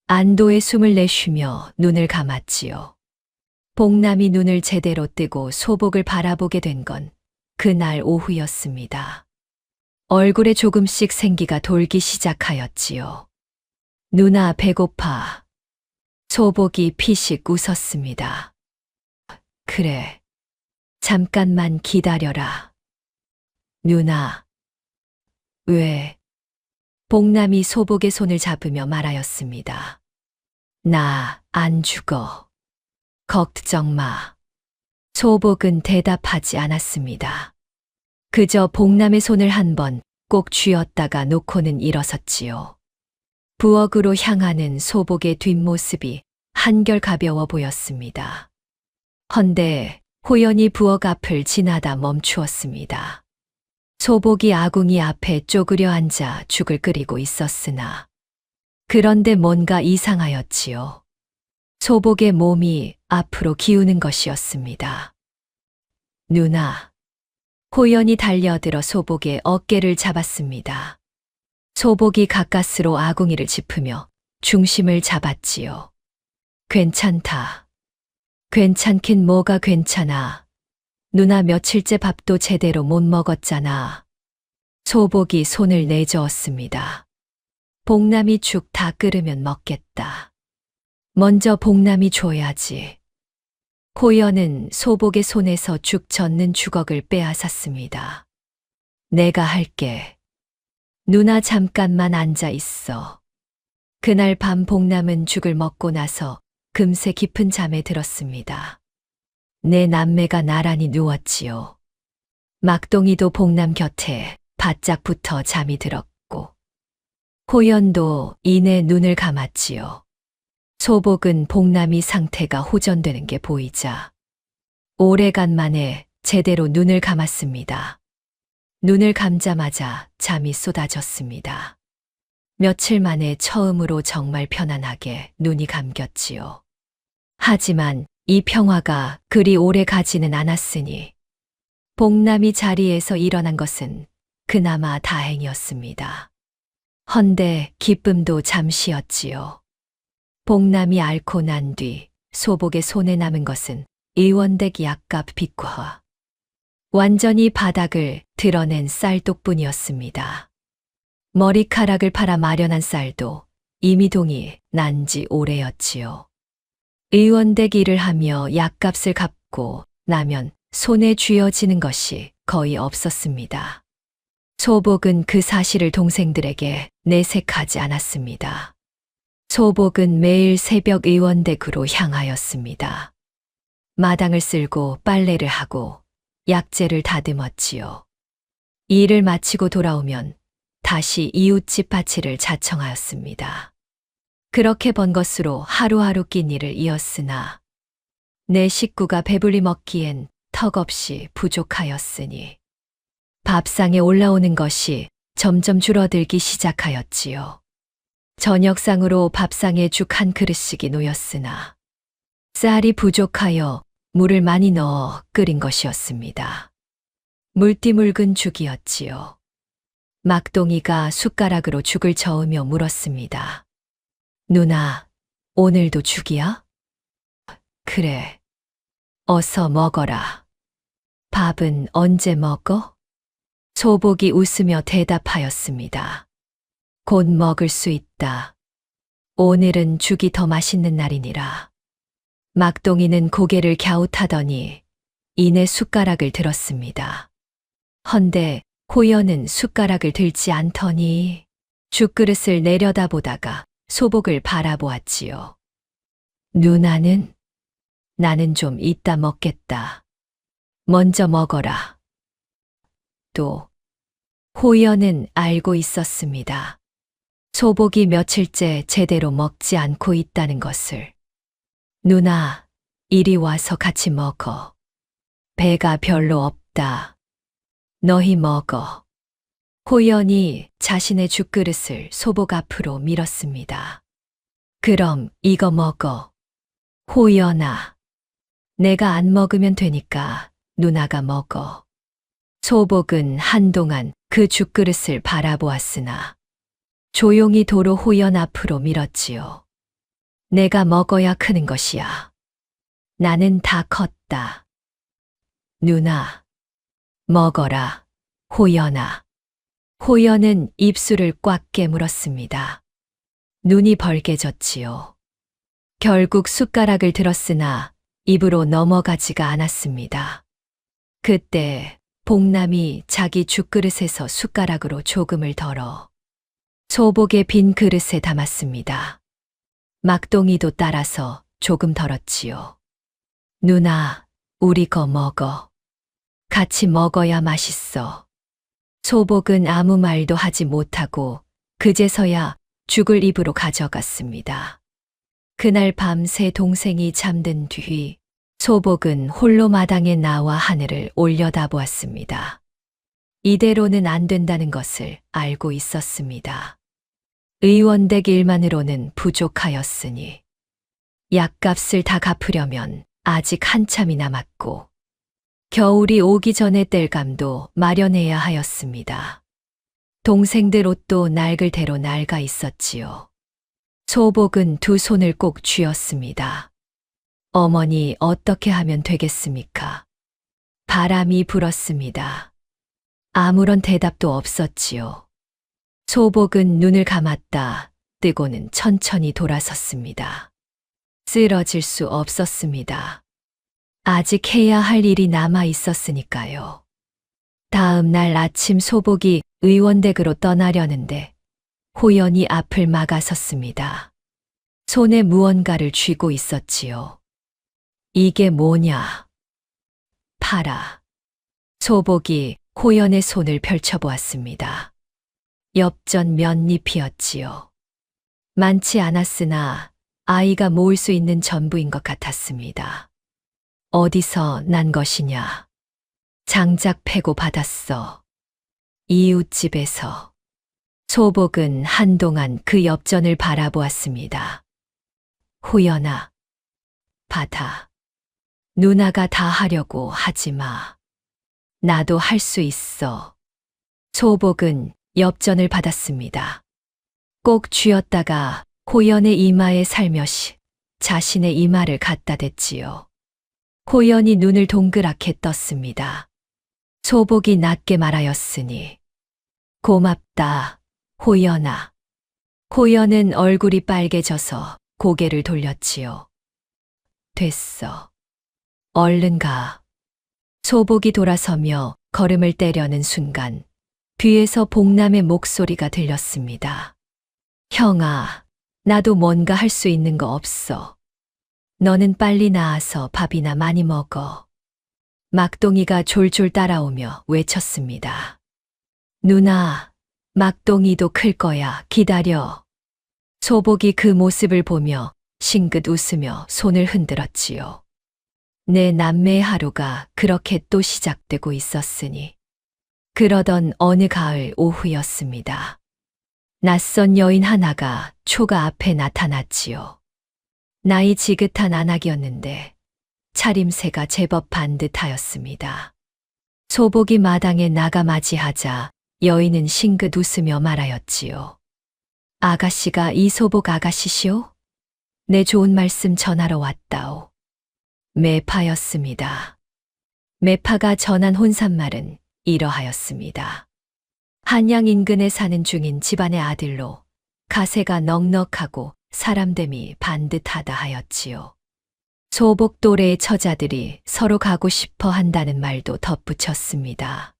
안도의 숨을 내쉬며 눈을 감았지요. 복남이 눈을 제대로 뜨고 소복을 바라보게 된 건 그날 오후였습니다. 얼굴에 조금씩 생기가 돌기 시작하였지요. 누나 배고파. 소복이 피식 웃었습니다. 그래. 잠깐만 기다려라. 누나. 왜? 복남이 소복의 손을 잡으며 말하였습니다. 나 안 죽어. 걱정 마. 소복은 대답하지 않았습니다. 그저 복남의 손을 한 번 꼭 쥐었다가 놓고는 일어섰지요. 부엌으로 향하는 소복의 뒷모습이 한결 가벼워 보였습니다. 헌데 호연이 부엌 앞을 지나다 멈추었습니다. 소복이 아궁이 앞에 쪼그려 앉아 죽을 끓이고 있었으나 그런데 뭔가 이상하였지요. 소복의 몸이 앞으로 기우는 것이었습니다. 누나. 호연이 달려들어 소복의 어깨를 잡았습니다. 소복이 가까스로 아궁이를 짚으며 중심을 잡았지요. 괜찮다. 괜찮긴 뭐가 괜찮아. 누나 며칠째 밥도 제대로 못 먹었잖아. 소복이 손을 내저었습니다. 복남이 죽 다 끓으면 먹겠다. 먼저 복남이 줘야지. 호연은 소복의 손에서 죽 젓는 주걱을 빼앗았습니다. 내가 할게. 누나 잠깐만 앉아 있어. 그날 밤 복남은 죽을 먹고 나서 금세 깊은 잠에 들었습니다. 내 남매가 나란히 누웠지요. 막동이도 복남 곁에 바짝 붙어 잠이 들었고 호연도 이내 눈을 감았지요. 소복은 복남이 상태가 호전되는 게 보이자 오래간만에 제대로 눈을 감았습니다. 눈을 감자마자 잠이 쏟아졌습니다. 며칠 만에 처음으로 정말 편안하게 눈이 감겼지요. 하지만 이 평화가 그리 오래 가지는 않았으니 복남이 자리에서 일어난 것은 그나마 다행이었습니다. 헌데 기쁨도 잠시였지요. 복남이 앓고 난 뒤 소복의 손에 남은 것은 의원댁 약값 빚과 완전히 바닥을 드러낸 쌀독뿐이었습니다. 머리카락을 팔아 마련한 쌀도 이미 동이 난 지 오래였지요. 의원댁 일을 하며 약값을 갚고 나면 손에 쥐어지는 것이 거의 없었습니다. 소복은 그 사실을 동생들에게 내색하지 않았습니다. 소복은 매일 새벽 의원댁으로 향하였습니다. 마당을 쓸고 빨래를 하고 약재를 다듬었지요. 일을 마치고 돌아오면 다시 이웃집 밭일을 자청하였습니다. 그렇게 번 것으로 하루하루 끼니를 이었으나 내 식구가 배불리 먹기엔 턱없이 부족하였으니 밥상에 올라오는 것이 점점 줄어들기 시작하였지요. 저녁상으로 밥상에 죽 한 그릇씩이 놓였으나 쌀이 부족하여 물을 많이 넣어 끓인 것이었습니다. 물띠 묽은 죽이었지요. 막동이가 숟가락으로 죽을 저으며 물었습니다. 누나, 오늘도 죽이야? 그래. 어서 먹어라. 밥은 언제 먹어? 소복이 웃으며 대답하였습니다. 곧 먹을 수 있다. 오늘은 죽이 더 맛있는 날이니라. 막동이는 고개를 갸웃하더니 이내 숟가락을 들었습니다. 헌데 호연은 숟가락을 들지 않더니 죽그릇을 내려다보다가 소복을 바라보았지요. 누나는? 나는 좀 이따 먹겠다. 먼저 먹어라. 또 호연은 알고 있었습니다. 소복이 며칠째 제대로 먹지 않고 있다는 것을. 누나, 이리 와서 같이 먹어. 배가 별로 없다. 너희 먹어. 호연이 자신의 죽그릇을 소복 앞으로 밀었습니다. 그럼 이거 먹어. 호연아. 내가 안 먹으면 되니까 누나가 먹어. 소복은 한동안 그 죽그릇을 바라보았으나 조용히 도로 호연 앞으로 밀었지요. 내가 먹어야 크는 것이야. 나는 다 컸다. 누나, 먹어라, 호연아. 호연은 입술을 꽉 깨물었습니다. 눈이 벌개졌지요. 결국 숟가락을 들었으나 입으로 넘어가지가 않았습니다. 그때 복남이 자기 죽그릇에서 숟가락으로 조금을 덜어 소복의 빈 그릇에 담았습니다. 막동이도 따라서 조금 덜었지요. 누나, 우리 거 먹어. 같이 먹어야 맛있어. 소복은 아무 말도 하지 못하고 그제서야 죽을 입으로 가져갔습니다. 그날 밤 새 동생이 잠든 뒤 소복은 홀로 마당에 나와 하늘을 올려다보았습니다. 이대로는 안 된다는 것을 알고 있었습니다. 의원댁 일만으로는 부족하였으니 약값을 다 갚으려면 아직 한참이 남았고 겨울이 오기 전에 뗄감도 마련해야 하였습니다. 동생들 옷도 낡을 대로 낡아 있었지요. 소복은 두 손을 꼭 쥐었습니다. 어머니, 어떻게 하면 되겠습니까? 바람이 불었습니다. 아무런 대답도 없었지요. 소복은 눈을 감았다 뜨고는 천천히 돌아섰습니다. 쓰러질 수 없었습니다. 아직 해야 할 일이 남아 있었으니까요. 다음 날 아침 소복이 의원댁으로 떠나려는데 호연이 앞을 막아섰습니다. 손에 무언가를 쥐고 있었지요. 이게 뭐냐? 파라. 소복이 호연의 손을 펼쳐보았습니다. 엽전 면잎이었지요. 많지 않았으나 아이가 모을 수 있는 전부인 것 같았습니다. 어디서 난 것이냐? 장작 패고 받았어. 이웃집에서. 소복은 한동안 그 엽전을 바라보았습니다. 호연아, 받아. 누나가 다 하려고 하지 마. 나도 할 수 있어. 소복은 엽전을 받았습니다. 꼭 쥐었다가 호연의 이마에 살며시 자신의 이마를 갖다 댔지요. 호연이 눈을 동그랗게 떴습니다. 소복이 낮게 말하였으니 고맙다, 호연아. 호연은 얼굴이 빨개져서 고개를 돌렸지요. 됐어. 얼른 가. 소복이 돌아서며 걸음을 떼려는 순간 뒤에서 복남의 목소리가 들렸습니다. 형아, 나도 뭔가 할 수 있는 거 없어. 너는 빨리 나와서 밥이나 많이 먹어. 막동이가 졸졸 따라오며 외쳤습니다. 누나, 막동이도 클 거야. 기다려. 소복이 그 모습을 보며 싱긋 웃으며 손을 흔들었지요. 내 남매의 하루가 그렇게 또 시작되고 있었으니. 그러던 어느 가을 오후였습니다. 낯선 여인 하나가 초가 앞에 나타났지요. 나이 지긋한 안악이었는데 차림새가 제법 반듯하였습니다. 소복이 마당에 나가 맞이하자 여인은 싱긋 웃으며 말하였지요. 아가씨가 이소복 아가씨시오? 내 좋은 말씀 전하러 왔다오. 매파였습니다. 매파가 전한 혼산말은 이러하였습니다. 한양 인근에 사는 중인 집안의 아들로 가세가 넉넉하고 사람됨이 반듯하다 하였지요. 소복 또래의 처자들이 서로 가고 싶어 한다는 말도 덧붙였습니다.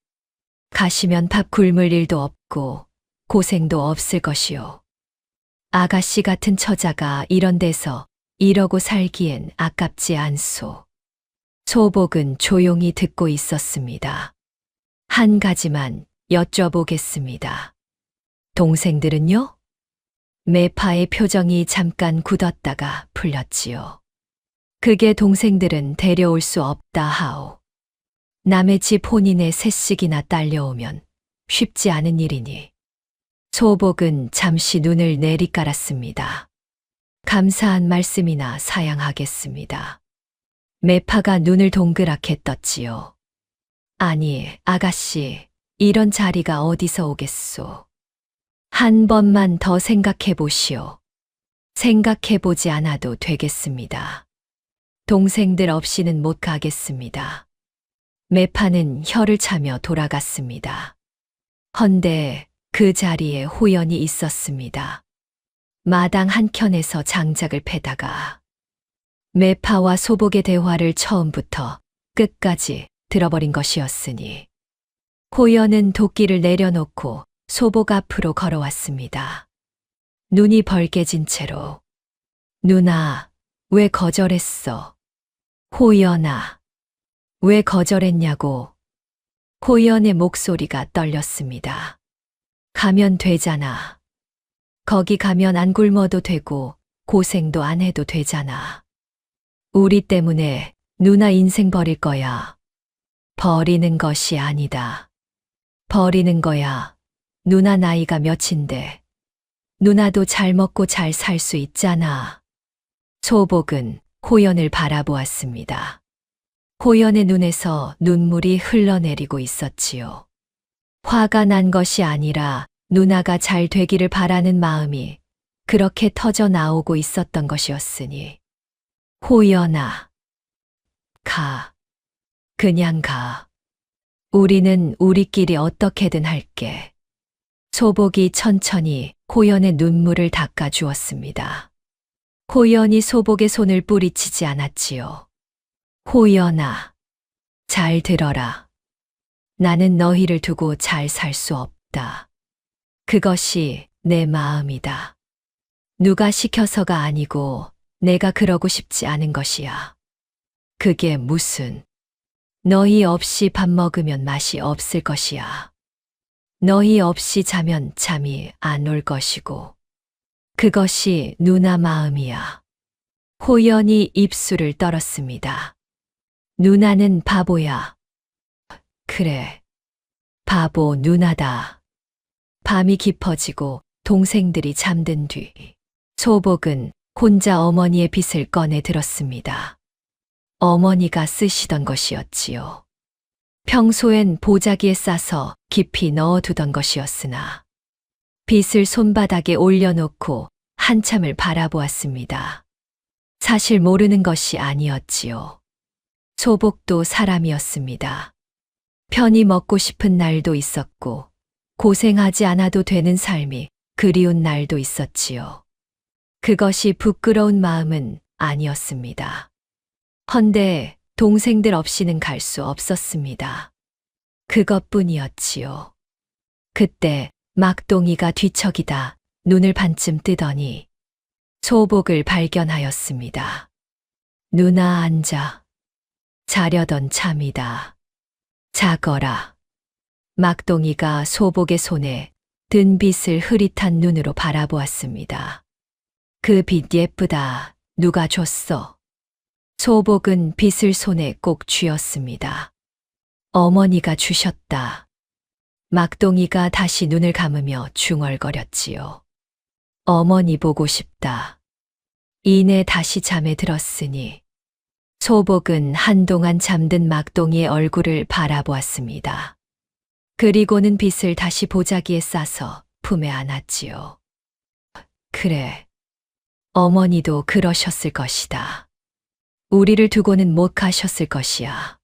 가시면 밥 굶을 일도 없고 고생도 없을 것이요. 아가씨 같은 처자가 이런 데서 이러고 살기엔 아깝지 않소. 소복은 조용히 듣고 있었습니다. 한 가지만 여쭤보겠습니다. 동생들은요? 매파의 표정이 잠깐 굳었다가 풀렸지요. 그게 동생들은 데려올 수 없다 하오. 남의 집 혼인에 새씩이나 딸려오면 쉽지 않은 일이니. 소복은 잠시 눈을 내리깔았습니다. 감사한 말씀이나 사양하겠습니다. 매파가 눈을 동그랗게 떴지요. 아니, 아가씨, 이런 자리가 어디서 오겠소. 한 번만 더 생각해 보시오. 생각해 보지 않아도 되겠습니다. 동생들 없이는 못 가겠습니다. 매파는 혀를 차며 돌아갔습니다. 헌데 그 자리에 호연이 있었습니다. 마당 한켠에서 장작을 패다가 매파와 소복의 대화를 처음부터 끝까지 들어버린 것이었으니 호연은 도끼를 내려놓고 소복 앞으로 걸어왔습니다. 눈이 벌개진 채로 누나, 왜 거절했어? 호연아. 왜 거절했냐고. 호연의 목소리가 떨렸습니다. 가면 되잖아. 거기 가면 안 굶어도 되고 고생도 안 해도 되잖아. 우리 때문에 누나 인생 버릴 거야. 버리는 것이 아니다. 버리는 거야. 누나 나이가 몇인데. 누나도 잘 먹고 잘 살 수 있잖아. 소복은 호연을 바라보았습니다. 호연의 눈에서 눈물이 흘러내리고 있었지요. 화가 난 것이 아니라 누나가 잘 되기를 바라는 마음이 그렇게 터져 나오고 있었던 것이었으니. 호연아, 가. 그냥 가. 우리는 우리끼리 어떻게든 할게. 소복이 천천히 호연의 눈물을 닦아 주었습니다. 호연이 소복의 손을 뿌리치지 않았지요. 호연아, 잘 들어라. 나는 너희를 두고 잘 살 수 없다. 그것이 내 마음이다. 누가 시켜서가 아니고 내가 그러고 싶지 않은 것이야. 그게 무슨. 너희 없이 밥 먹으면 맛이 없을 것이야. 너희 없이 자면 잠이 안 올 것이고. 그것이 누나 마음이야. 호연이 입술을 떨었습니다. 누나는 바보야. 그래. 바보 누나다. 밤이 깊어지고 동생들이 잠든 뒤 소복은 혼자 어머니의 빚을 꺼내 들었습니다. 어머니가 쓰시던 것이었지요. 평소엔 보자기에 싸서 깊이 넣어두던 것이었으나 빚을 손바닥에 올려놓고 한참을 바라보았습니다. 사실 모르는 것이 아니었지요. 소복도 사람이었습니다. 편히 먹고 싶은 날도 있었고 고생하지 않아도 되는 삶이 그리운 날도 있었지요. 그것이 부끄러운 마음은 아니었습니다. 헌데 동생들 없이는 갈 수 없었습니다. 그것뿐이었지요. 그때 막동이가 뒤척이다 눈을 반쯤 뜨더니 소복을 발견하였습니다. 누나 앉아. 자려던 참이다. 자거라. 막동이가 소복의 손에 든 빗을 흐릿한 눈으로 바라보았습니다. 그 빗 예쁘다. 누가 줬어? 소복은 빗을 손에 꼭 쥐었습니다. 어머니가 주셨다. 막동이가 다시 눈을 감으며 중얼거렸지요. 어머니 보고 싶다. 이내 다시 잠에 들었으니 소복은 한동안 잠든 막동이의 얼굴을 바라보았습니다. 그리고는 빗을 다시 보자기에 싸서 품에 안았지요. 그래. 어머니도 그러셨을 것이다. 우리를 두고는 못 가셨을 것이야.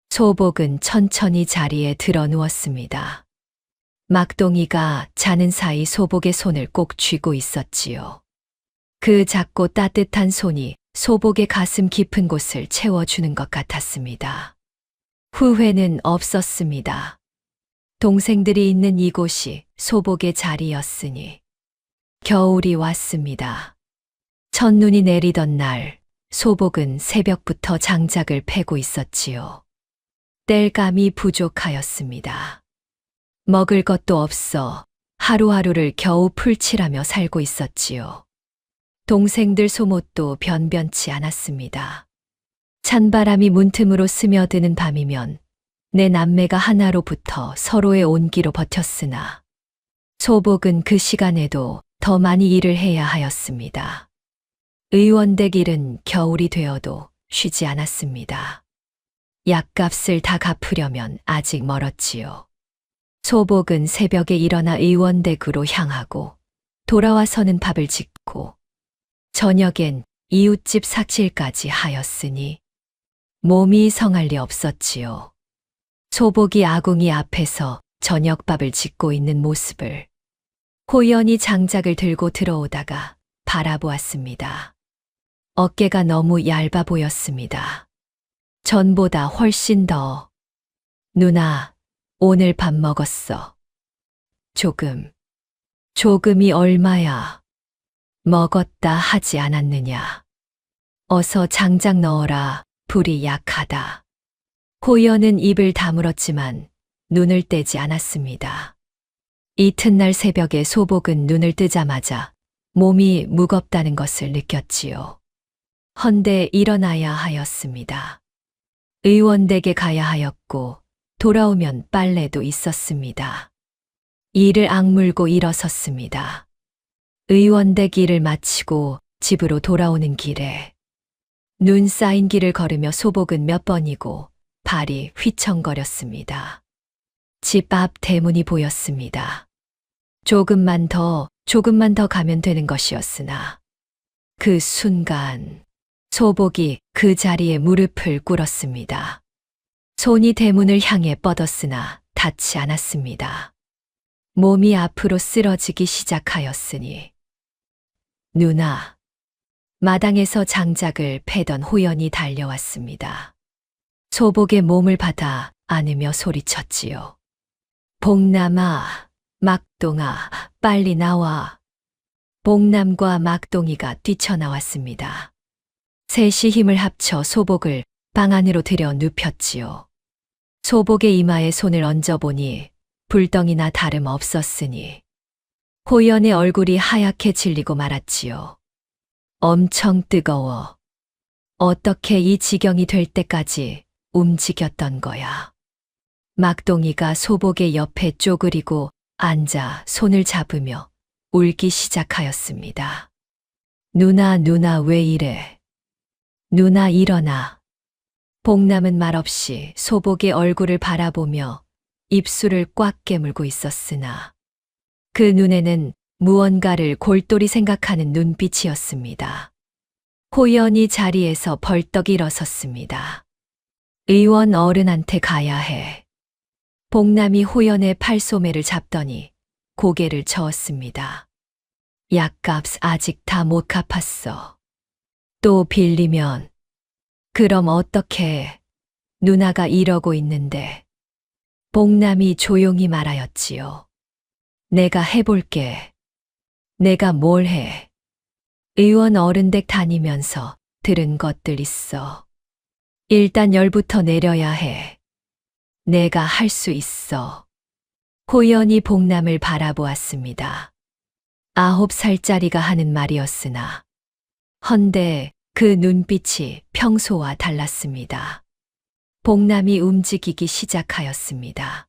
소복은 천천히 자리에 들어 누웠습니다. 막동이가 자는 사이 소복의 손을 꼭 쥐고 있었지요. 그 작고 따뜻한 손이 소복의 가슴 깊은 곳을 채워주는 것 같았습니다. 후회는 없었습니다. 동생들이 있는 이곳이 소복의 자리였으니. 겨울이 왔습니다. 첫눈이 내리던 날, 소복은 새벽부터 장작을 패고 있었지요. 땔감이 부족하였습니다. 먹을 것도 없어 하루하루를 겨우 풀칠하며 살고 있었지요. 동생들 소못도 변변치 않았습니다. 찬바람이 문틈으로 스며드는 밤이면 내 남매가 하나로 붙어 서로의 온기로 버텼으나 소복은 그 시간에도 더 많이 일을 해야 하였습니다. 의원댁 일은 겨울이 되어도 쉬지 않았습니다. 약값을 다 갚으려면 아직 멀었지요. 소복은 새벽에 일어나 의원댁으로 향하고 돌아와서는 밥을 짓고 저녁엔 이웃집 삭질까지 하였으니 몸이 성할 리 없었지요. 소복이 아궁이 앞에서 저녁밥을 짓고 있는 모습을 호연이 장작을 들고 들어오다가 바라보았습니다. 어깨가 너무 얇아 보였습니다. 전보다 훨씬 더. 누나, 오늘 밥 먹었어. 조금. 조금이 얼마야? 먹었다 하지 않았느냐. 어서 장작 넣어라. 불이 약하다. 호연은 입을 다물었지만 눈을 떼지 않았습니다. 이튿날 새벽에 소복은 눈을 뜨자마자 몸이 무겁다는 것을 느꼈지요. 헌데 일어나야 하였습니다. 의원댁에 가야 하였고 돌아오면 빨래도 있었습니다. 이를 악물고 일어섰습니다. 의원댁 일을 마치고 집으로 돌아오는 길에 눈 쌓인 길을 걸으며 소복은 몇 번이고 발이 휘청거렸습니다. 집 앞 대문이 보였습니다. 조금만 더 가면 되는 것이었으나 그 순간 소복이 그 자리에 무릎을 꿇었습니다. 손이 대문을 향해 뻗었으나 닿지 않았습니다. 몸이 앞으로 쓰러지기 시작하였으니 누나, 마당에서 장작을 패던 호연이 달려왔습니다. 소복의 몸을 받아 안으며 소리쳤지요. 복남아, 막동아, 빨리 나와. 복남과 막동이가 뛰쳐나왔습니다. 셋이 힘을 합쳐 소복을 방 안으로 들여 눕혔지요. 소복의 이마에 손을 얹어보니 불덩이나 다름없었으니 호연의 얼굴이 하얗게 질리고 말았지요. 엄청 뜨거워. 어떻게 이 지경이 될 때까지 움직였던 거야. 막동이가 소복의 옆에 쪼그리고 앉아 손을 잡으며 울기 시작하였습니다. 누나 왜 이래? 누나 일어나. 복남은 말없이 소복의 얼굴을 바라보며 입술을 꽉 깨물고 있었으나 그 눈에는 무언가를 골똘히 생각하는 눈빛이었습니다. 호연이 자리에서 벌떡 일어섰습니다. 의원 어른한테 가야 해. 복남이 호연의 팔소매를 잡더니 고개를 저었습니다. 약값 아직 다 못 갚았어. 또 빌리면 그럼 어떡해. 누나가 이러고 있는데. 복남이 조용히 말하였지요. 내가 해볼게. 내가 뭘 해. 의원 어른댁 다니면서 들은 것들 있어. 일단 열부터 내려야 해. 내가 할 수 있어. 호연이 복남을 바라보았습니다. 9살짜리가 하는 말이었으나 헌데 그 눈빛이 평소와 달랐습니다. 복남이 움직이기 시작하였습니다.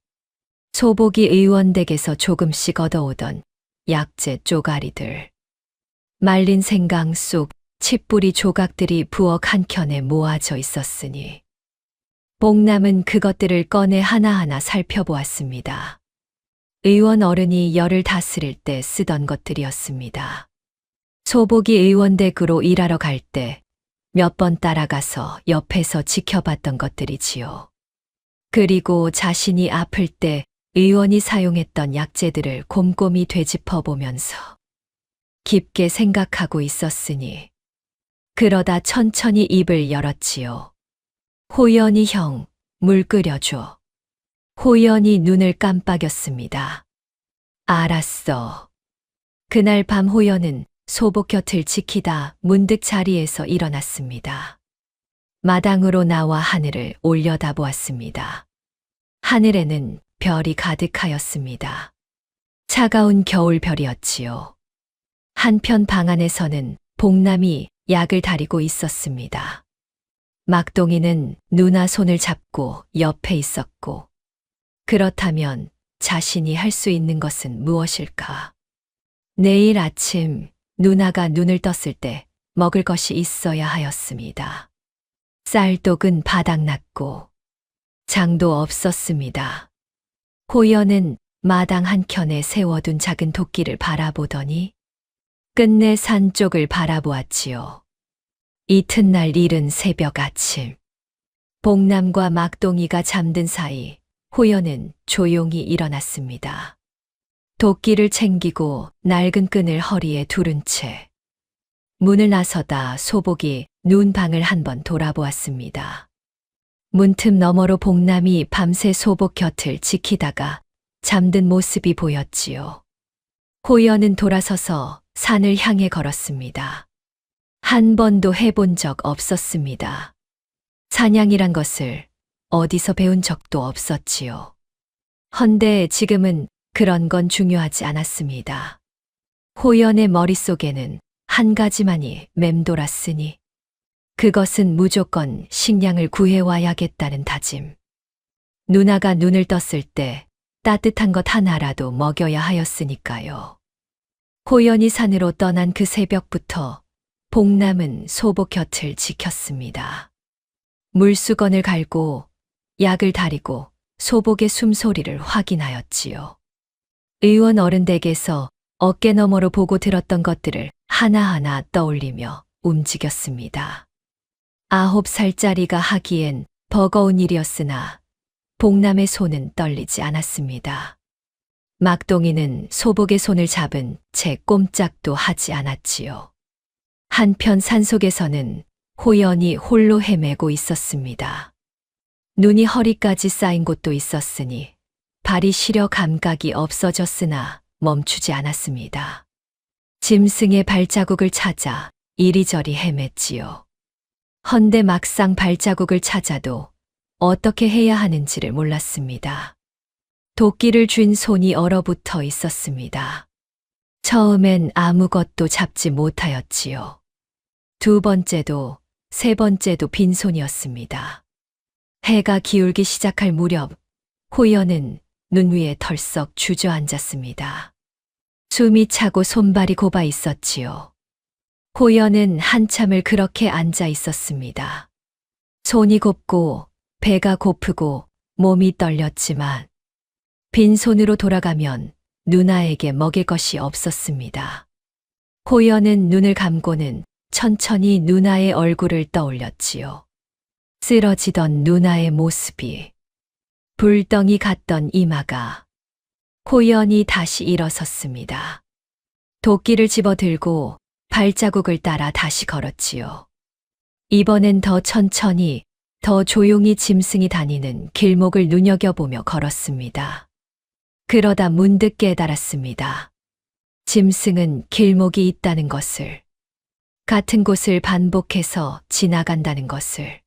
소복이 의원댁에서 조금씩 얻어오던 약재 쪼가리들. 말린 생강 속 칡뿌리 조각들이 부엌 한켠에 모아져 있었으니 복남은 그것들을 꺼내 하나하나 살펴보았습니다. 의원 어른이 열을 다스릴 때 쓰던 것들이었습니다. 소복이 의원댁으로 일하러 갈 때 몇 번 따라가서 옆에서 지켜봤던 것들이지요. 그리고 자신이 아플 때 의원이 사용했던 약재들을 곰곰이 되짚어 보면서 깊게 생각하고 있었으니 그러다 천천히 입을 열었지요. 호연이 형, 물 끓여줘. 호연이 눈을 깜빡였습니다. 알았어. 그날 밤 호연은 소복 곁을 지키다 문득 자리에서 일어났습니다. 마당으로 나와 하늘을 올려다보았습니다. 하늘에는 별이 가득하였습니다. 차가운 겨울별이었지요. 한편 방 안에서는 복남이 약을 다리고 있었습니다. 막동이는 누나 손을 잡고 옆에 있었고, 그렇다면 자신이 할 수 있는 것은 무엇일까? 내일 아침 누나가 눈을 떴을 때 먹을 것이 있어야 하였습니다. 쌀독은 바닥났고 장도 없었습니다. 호연은 마당 한켠에 세워둔 작은 도끼를 바라보더니 끝내 산 쪽을 바라보았지요. 이튿날 이른 새벽 아침, 복남과 막동이가 잠든 사이 호연은 조용히 일어났습니다. 도끼를 챙기고 낡은 끈을 허리에 두른 채 문을 나서다 소복이 누운 방을 한번 돌아보았습니다. 문틈 너머로 복남이 밤새 소복 곁을 지키다가 잠든 모습이 보였지요. 호연은 돌아서서 산을 향해 걸었습니다. 한 번도 해본 적 없었습니다. 사냥이란 것을 어디서 배운 적도 없었지요. 헌데 지금은 그런 건 중요하지 않았습니다. 호연의 머릿속에는 한 가지만이 맴돌았으니 그것은 무조건 식량을 구해와야겠다는 다짐. 누나가 눈을 떴을 때 따뜻한 것 하나라도 먹여야 하였으니까요. 호연이 산으로 떠난 그 새벽부터 복남은 소복 곁을 지켰습니다. 물수건을 갈고 약을 다리고 소복의 숨소리를 확인하였지요. 의원 어른 댁에서 어깨너머로 보고 들었던 것들을 하나하나 떠올리며 움직였습니다. 9살짜리가 하기엔 버거운 일이었으나 복남의 손은 떨리지 않았습니다. 막동이는 소복의 손을 잡은 채 꼼짝도 하지 않았지요. 한편 산속에서는 호연이 홀로 헤매고 있었습니다. 눈이 허리까지 쌓인 곳도 있었으니 발이 시려 감각이 없어졌으나 멈추지 않았습니다. 짐승의 발자국을 찾아 이리저리 헤맸지요. 헌데 막상 발자국을 찾아도 어떻게 해야 하는지를 몰랐습니다. 도끼를 쥔 손이 얼어붙어 있었습니다. 처음엔 아무것도 잡지 못하였지요. 두 번째도 세 번째도 빈손이었습니다. 해가 기울기 시작할 무렵 호연은 눈 위에 털썩 주저앉았습니다. 숨이 차고 손발이 곱아 있었지요. 호연은 한참을 그렇게 앉아 있었습니다. 손이 곱고 배가 고프고 몸이 떨렸지만 빈손으로 돌아가면 누나에게 먹일 것이 없었습니다. 호연은 눈을 감고는 천천히 누나의 얼굴을 떠올렸지요. 쓰러지던 누나의 모습이, 불덩이 같던 이마가. 호연이 다시 일어섰습니다. 도끼를 집어들고 발자국을 따라 다시 걸었지요. 이번엔 더 천천히, 더 조용히 짐승이 다니는 길목을 눈여겨보며 걸었습니다. 그러다 문득 깨달았습니다. 짐승은 길목이 있다는 것을, 같은 곳을 반복해서 지나간다는 것을.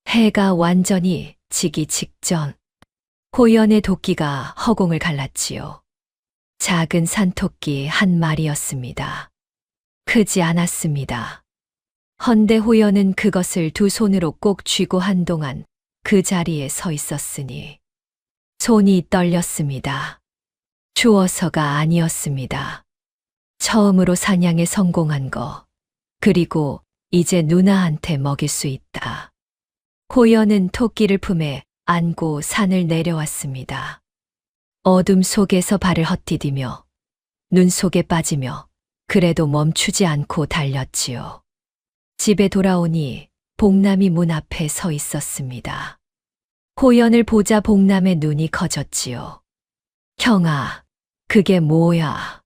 해가 완전히 지기 직전 호연의 도끼가 허공을 갈랐지요. 작은 산토끼 한 마리였습니다. 크지 않았습니다. 헌데 호연은 그것을 두 손으로 꼭 쥐고 한동안 그 자리에 서 있었으니 손이 떨렸습니다. 추워서가 아니었습니다. 처음으로 사냥에 성공한 거, 그리고 이제 누나한테 먹일 수 있다. 호연은 토끼를 품에 안고 산을 내려왔습니다. 어둠 속에서 발을 헛디디며 눈 속에 빠지며 그래도 멈추지 않고 달렸지요. 집에 돌아오니 복남이 문 앞에 서 있었습니다. 호연을 보자 복남의 눈이 커졌지요. 형아, 그게 뭐야?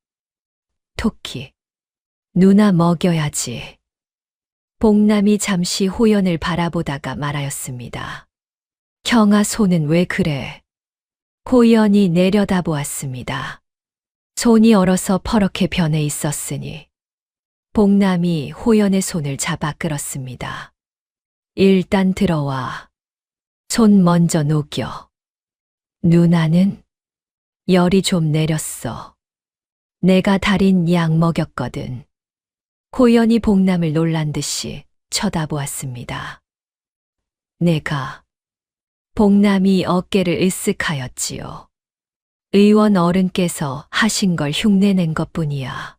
토끼. 누나 먹여야지. 복남이 잠시 호연을 바라보다가 말하였습니다. 형아 손은 왜 그래? 호연이 내려다보았습니다. 손이 얼어서 퍼렇게 변해 있었으니 복남이 호연의 손을 잡아 끌었습니다. 일단 들어와. 손 먼저 녹여. 누나는 열이 좀 내렸어. 내가 달인 약 먹였거든. 호연이 복남을 놀란 듯이 쳐다보았습니다. 내가. 복남이 어깨를 으쓱하였지요. 의원 어른께서 하신 걸 흉내낸 것뿐이야.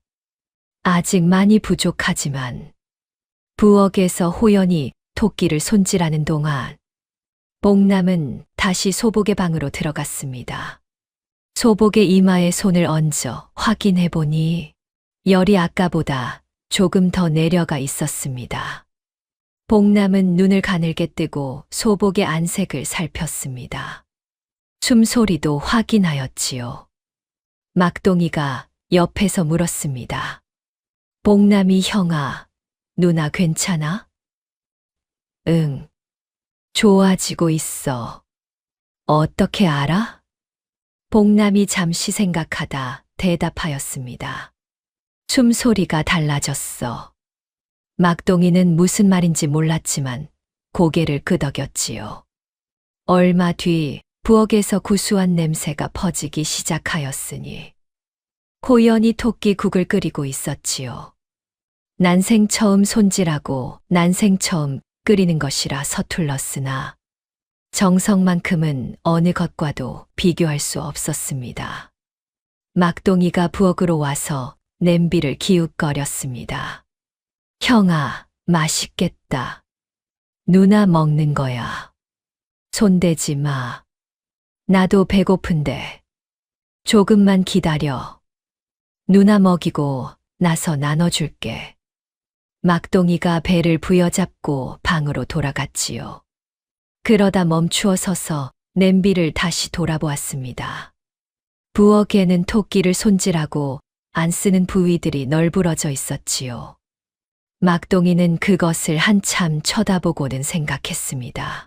아직 많이 부족하지만 부엌에서 호연이 토끼를 손질하는 동안 복남은 다시 소복의 방으로 들어갔습니다. 소복의 이마에 손을 얹어 확인해 보니 열이 아까보다 조금 더 내려가 있었습니다. 복남은 눈을 가늘게 뜨고 소복의 안색을 살폈습니다. 숨소리도 확인하였지요. 막동이가 옆에서 물었습니다. 복남이 형아, 누나 괜찮아? 응. 좋아지고 있어. 어떻게 알아? 복남이 잠시 생각하다 대답하였습니다. 숨소리가 달라졌어. 막동이는 무슨 말인지 몰랐지만 고개를 끄덕였지요. 얼마 뒤 부엌에서 구수한 냄새가 퍼지기 시작하였으니 호연이 토끼국을 끓이고 있었지요. 난생 처음 손질하고 난생 처음 끓이는 것이라 서툴렀으나 정성만큼은 어느 것과도 비교할 수 없었습니다. 막동이가 부엌으로 와서 냄비를 기웃거렸습니다. 형아, 맛있겠다. 누나 먹는 거야. 손대지 마. 나도 배고픈데. 조금만 기다려. 누나 먹이고 나서 나눠줄게. 막동이가 배를 부여잡고 방으로 돌아갔지요. 그러다 멈추어 서서 냄비를 다시 돌아보았습니다. 부엌에는 토끼를 손질하고 안 쓰는 부위들이 널브러져 있었지요. 막동이는 그것을 한참 쳐다보고는 생각했습니다.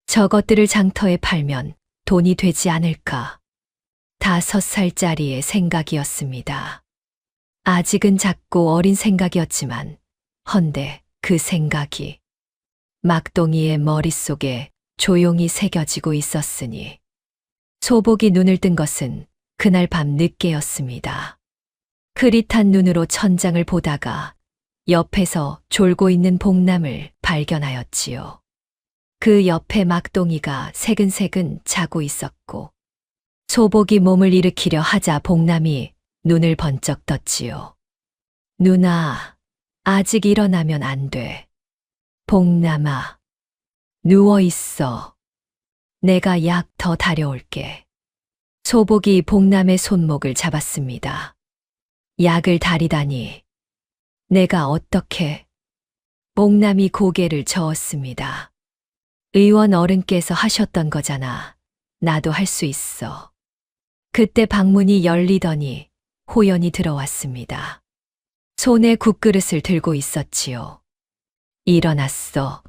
저것들을 장터에 팔면 돈이 되지 않을까. 5살짜리의 생각이었습니다. 아직은 작고 어린 생각이었지만 헌데 그 생각이 막동이의 머릿속에 조용히 새겨지고 있었으니 소복이 눈을 뜬 것은 그날 밤 늦게였습니다. 흐릿한 눈으로 천장을 보다가 옆에서 졸고 있는 복남을 발견하였지요. 그 옆에 막동이가 새근새근 자고 있었고 소복이 몸을 일으키려 하자 복남이 눈을 번쩍 떴지요. 누나, 아직 일어나면 안 돼. 복남아, 누워있어. 내가 약 더 다려올게. 소복이 복남의 손목을 잡았습니다. 약을 다리다니. 내가 어떻게? 복남이 고개를 저었습니다. 의원 어른께서 하셨던 거잖아. 나도 할 수 있어. 그때 방문이 열리더니 호연이 들어왔습니다. 손에 국그릇을 들고 있었지요. 일어났어.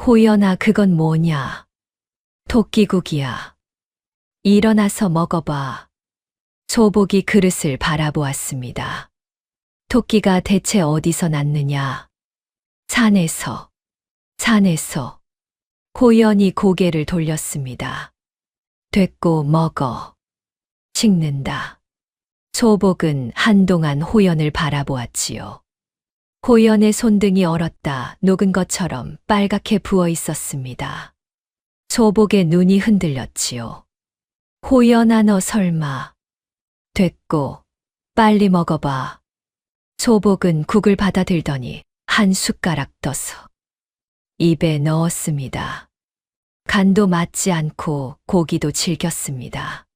호연아, 그건 뭐냐? 토끼국이야. 일어나서 먹어봐. 소복이 그릇을 바라보았습니다. 토끼가 대체 어디서 났느냐? 산에서. 산에서. 호연이 고개를 돌렸습니다. 됐고 먹어. 식는다. 소복은 한동안 호연을 바라보았지요. 호연의 손등이 얼었다 녹은 것처럼 빨갛게 부어 있었습니다. 소복의 눈이 흔들렸지요. 호연아, 너 설마. 됐고, 빨리 먹어봐. 소복은 국을 받아들더니 한 숟가락 떠서 입에 넣었습니다. 간도 맞지 않고 고기도 질겼습니다.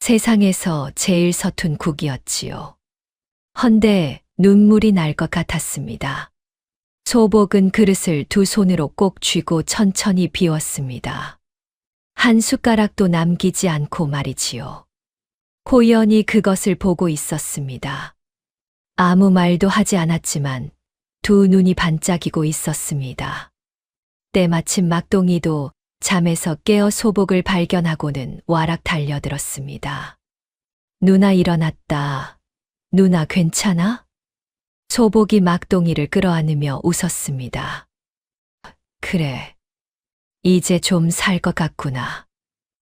세상에서 제일 서툰 국이었지요. 헌데 눈물이 날 것 같았습니다. 소복은 그릇을 두 손으로 꼭 쥐고 천천히 비웠습니다. 한 숟가락도 남기지 않고 말이지요. 호연이 그것을 보고 있었습니다. 아무 말도 하지 않았지만 두 눈이 반짝이고 있었습니다. 때마침 막동이도 잠에서 깨어 소복을 발견하고는 와락 달려들었습니다. 누나 일어났다. 누나 괜찮아? 소복이 막동이를 끌어안으며 웃었습니다. 그래. 이제 좀 살 것 같구나.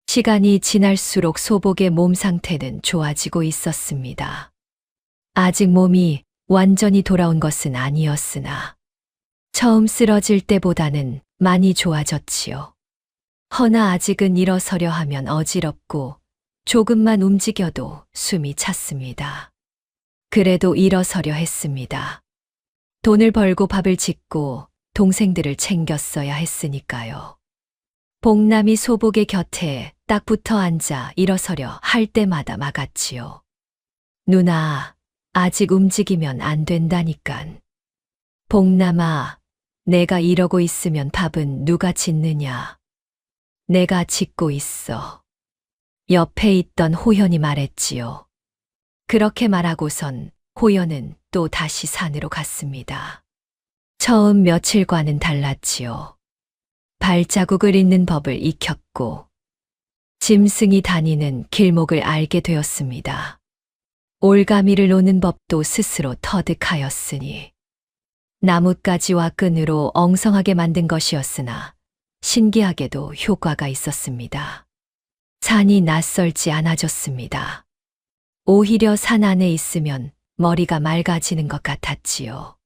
시간이 지날수록 소복의 몸 상태는 좋아지고 있었습니다. 아직 몸이 완전히 돌아온 것은 아니었으나 처음 쓰러질 때보다는 많이 좋아졌지요. 허나 아직은 일어서려 하면 어지럽고 조금만 움직여도 숨이 찼습니다. 그래도 일어서려 했습니다. 돈을 벌고 밥을 짓고 동생들을 챙겼어야 했으니까요. 복남이 소복의 곁에 딱 붙어 앉아 일어서려 할 때마다 막았지요. 누나, 아직 움직이면 안 된다니깐. 복남아, 내가 이러고 있으면 밥은 누가 짓느냐? 내가 짓고 있어. 옆에 있던 호연이 말했지요. 그렇게 말하고선 호연은 또 다시 산으로 갔습니다. 처음 며칠과는 달랐지요. 발자국을 잇는 법을 익혔고 짐승이 다니는 길목을 알게 되었습니다. 올가미를 노는 법도 스스로 터득하였으니 나뭇가지와 끈으로 엉성하게 만든 것이었으나 신기하게도 효과가 있었습니다. 산이 낯설지 않아졌습니다. 오히려 산 안에 있으면 머리가 맑아지는 것 같았지요.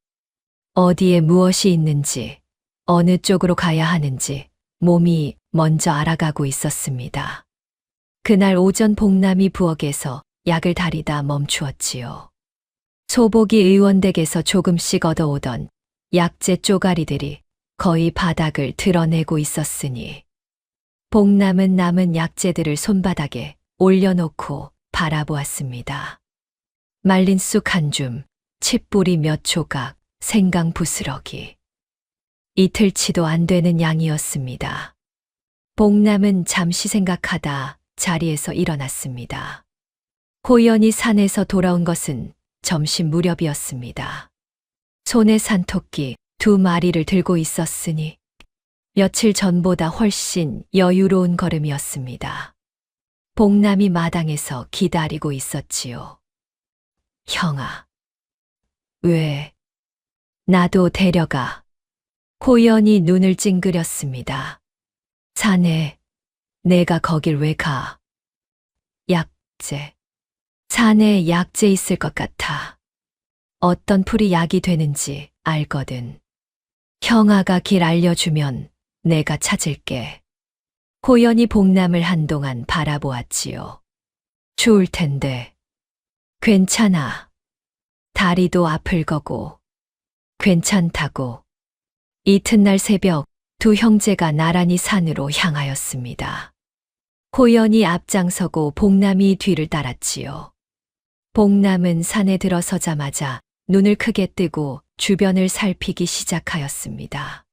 어디에 무엇이 있는지, 어느 쪽으로 가야 하는지 몸이 먼저 알아가고 있었습니다. 그날 오전 복남이 부엌에서 약을 다리다 멈추었지요. 소복이 의원댁에서 조금씩 얻어오던 약재 쪼가리들이 거의 바닥을 드러내고 있었으니 복남은 남은 약재들을 손바닥에 올려놓고 바라보았습니다. 말린 쑥 한 줌, 칡뿌리 몇 조각, 생강 부스러기. 이틀치도 안 되는 양이었습니다. 복남은 잠시 생각하다 자리에서 일어났습니다. 호연이 산에서 돌아온 것은 점심 무렵이었습니다. 손에 산토끼 2마리를 들고 있었으니 며칠 전보다 훨씬 여유로운 걸음이었습니다. 복남이 마당에서 기다리고 있었지요. 형아, 왜 나도 데려가? 호연이 눈을 찡그렸습니다. 산에 내가 거길 왜 가? 약재. 산에 약재 있을 것 같아. 어떤 풀이 약이 되는지 알거든. 형아가 길 알려주면 내가 찾을게. 호연이 복남을 한동안 바라보았지요. 추울 텐데. 괜찮아. 다리도 아플 거고. 괜찮다고. 이튿날 새벽 2 형제가 나란히 산으로 향하였습니다. 호연이 앞장서고 복남이 뒤를 따랐지요. 복남은 산에 들어서자마자 눈을 크게 뜨고 주변을 살피기 시작하였습니다.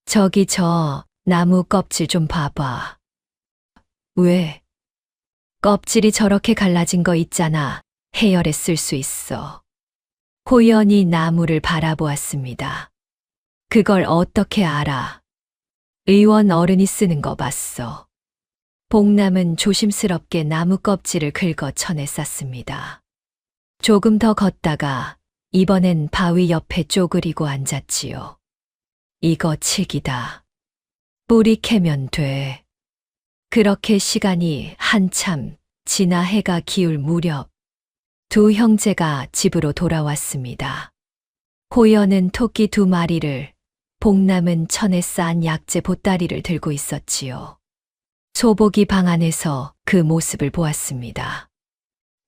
저기 저 나무 껍질 좀 봐봐. 왜? 껍질이 저렇게 갈라진 거 있잖아. 해열에 쓸 수 있어. 호연이 나무를 바라보았습니다. 그걸 어떻게 알아? 의원 어른이 쓰는 거 봤어. 복남은 조심스럽게 나무 껍질을 긁어 천에 쌌습니다. 조금 더 걷다가 이번엔 바위 옆에 쪼그리고 앉았지요. 이거 칡이다. 뿌리 캐면 돼. 그렇게 시간이 한참 지나 해가 기울 무렵 2 형제가 집으로 돌아왔습니다. 호연은 토끼 2마리를, 복남은 천에 쌓은 약재 보따리를 들고 있었지요. 소복이 방 안에서 그 모습을 보았습니다.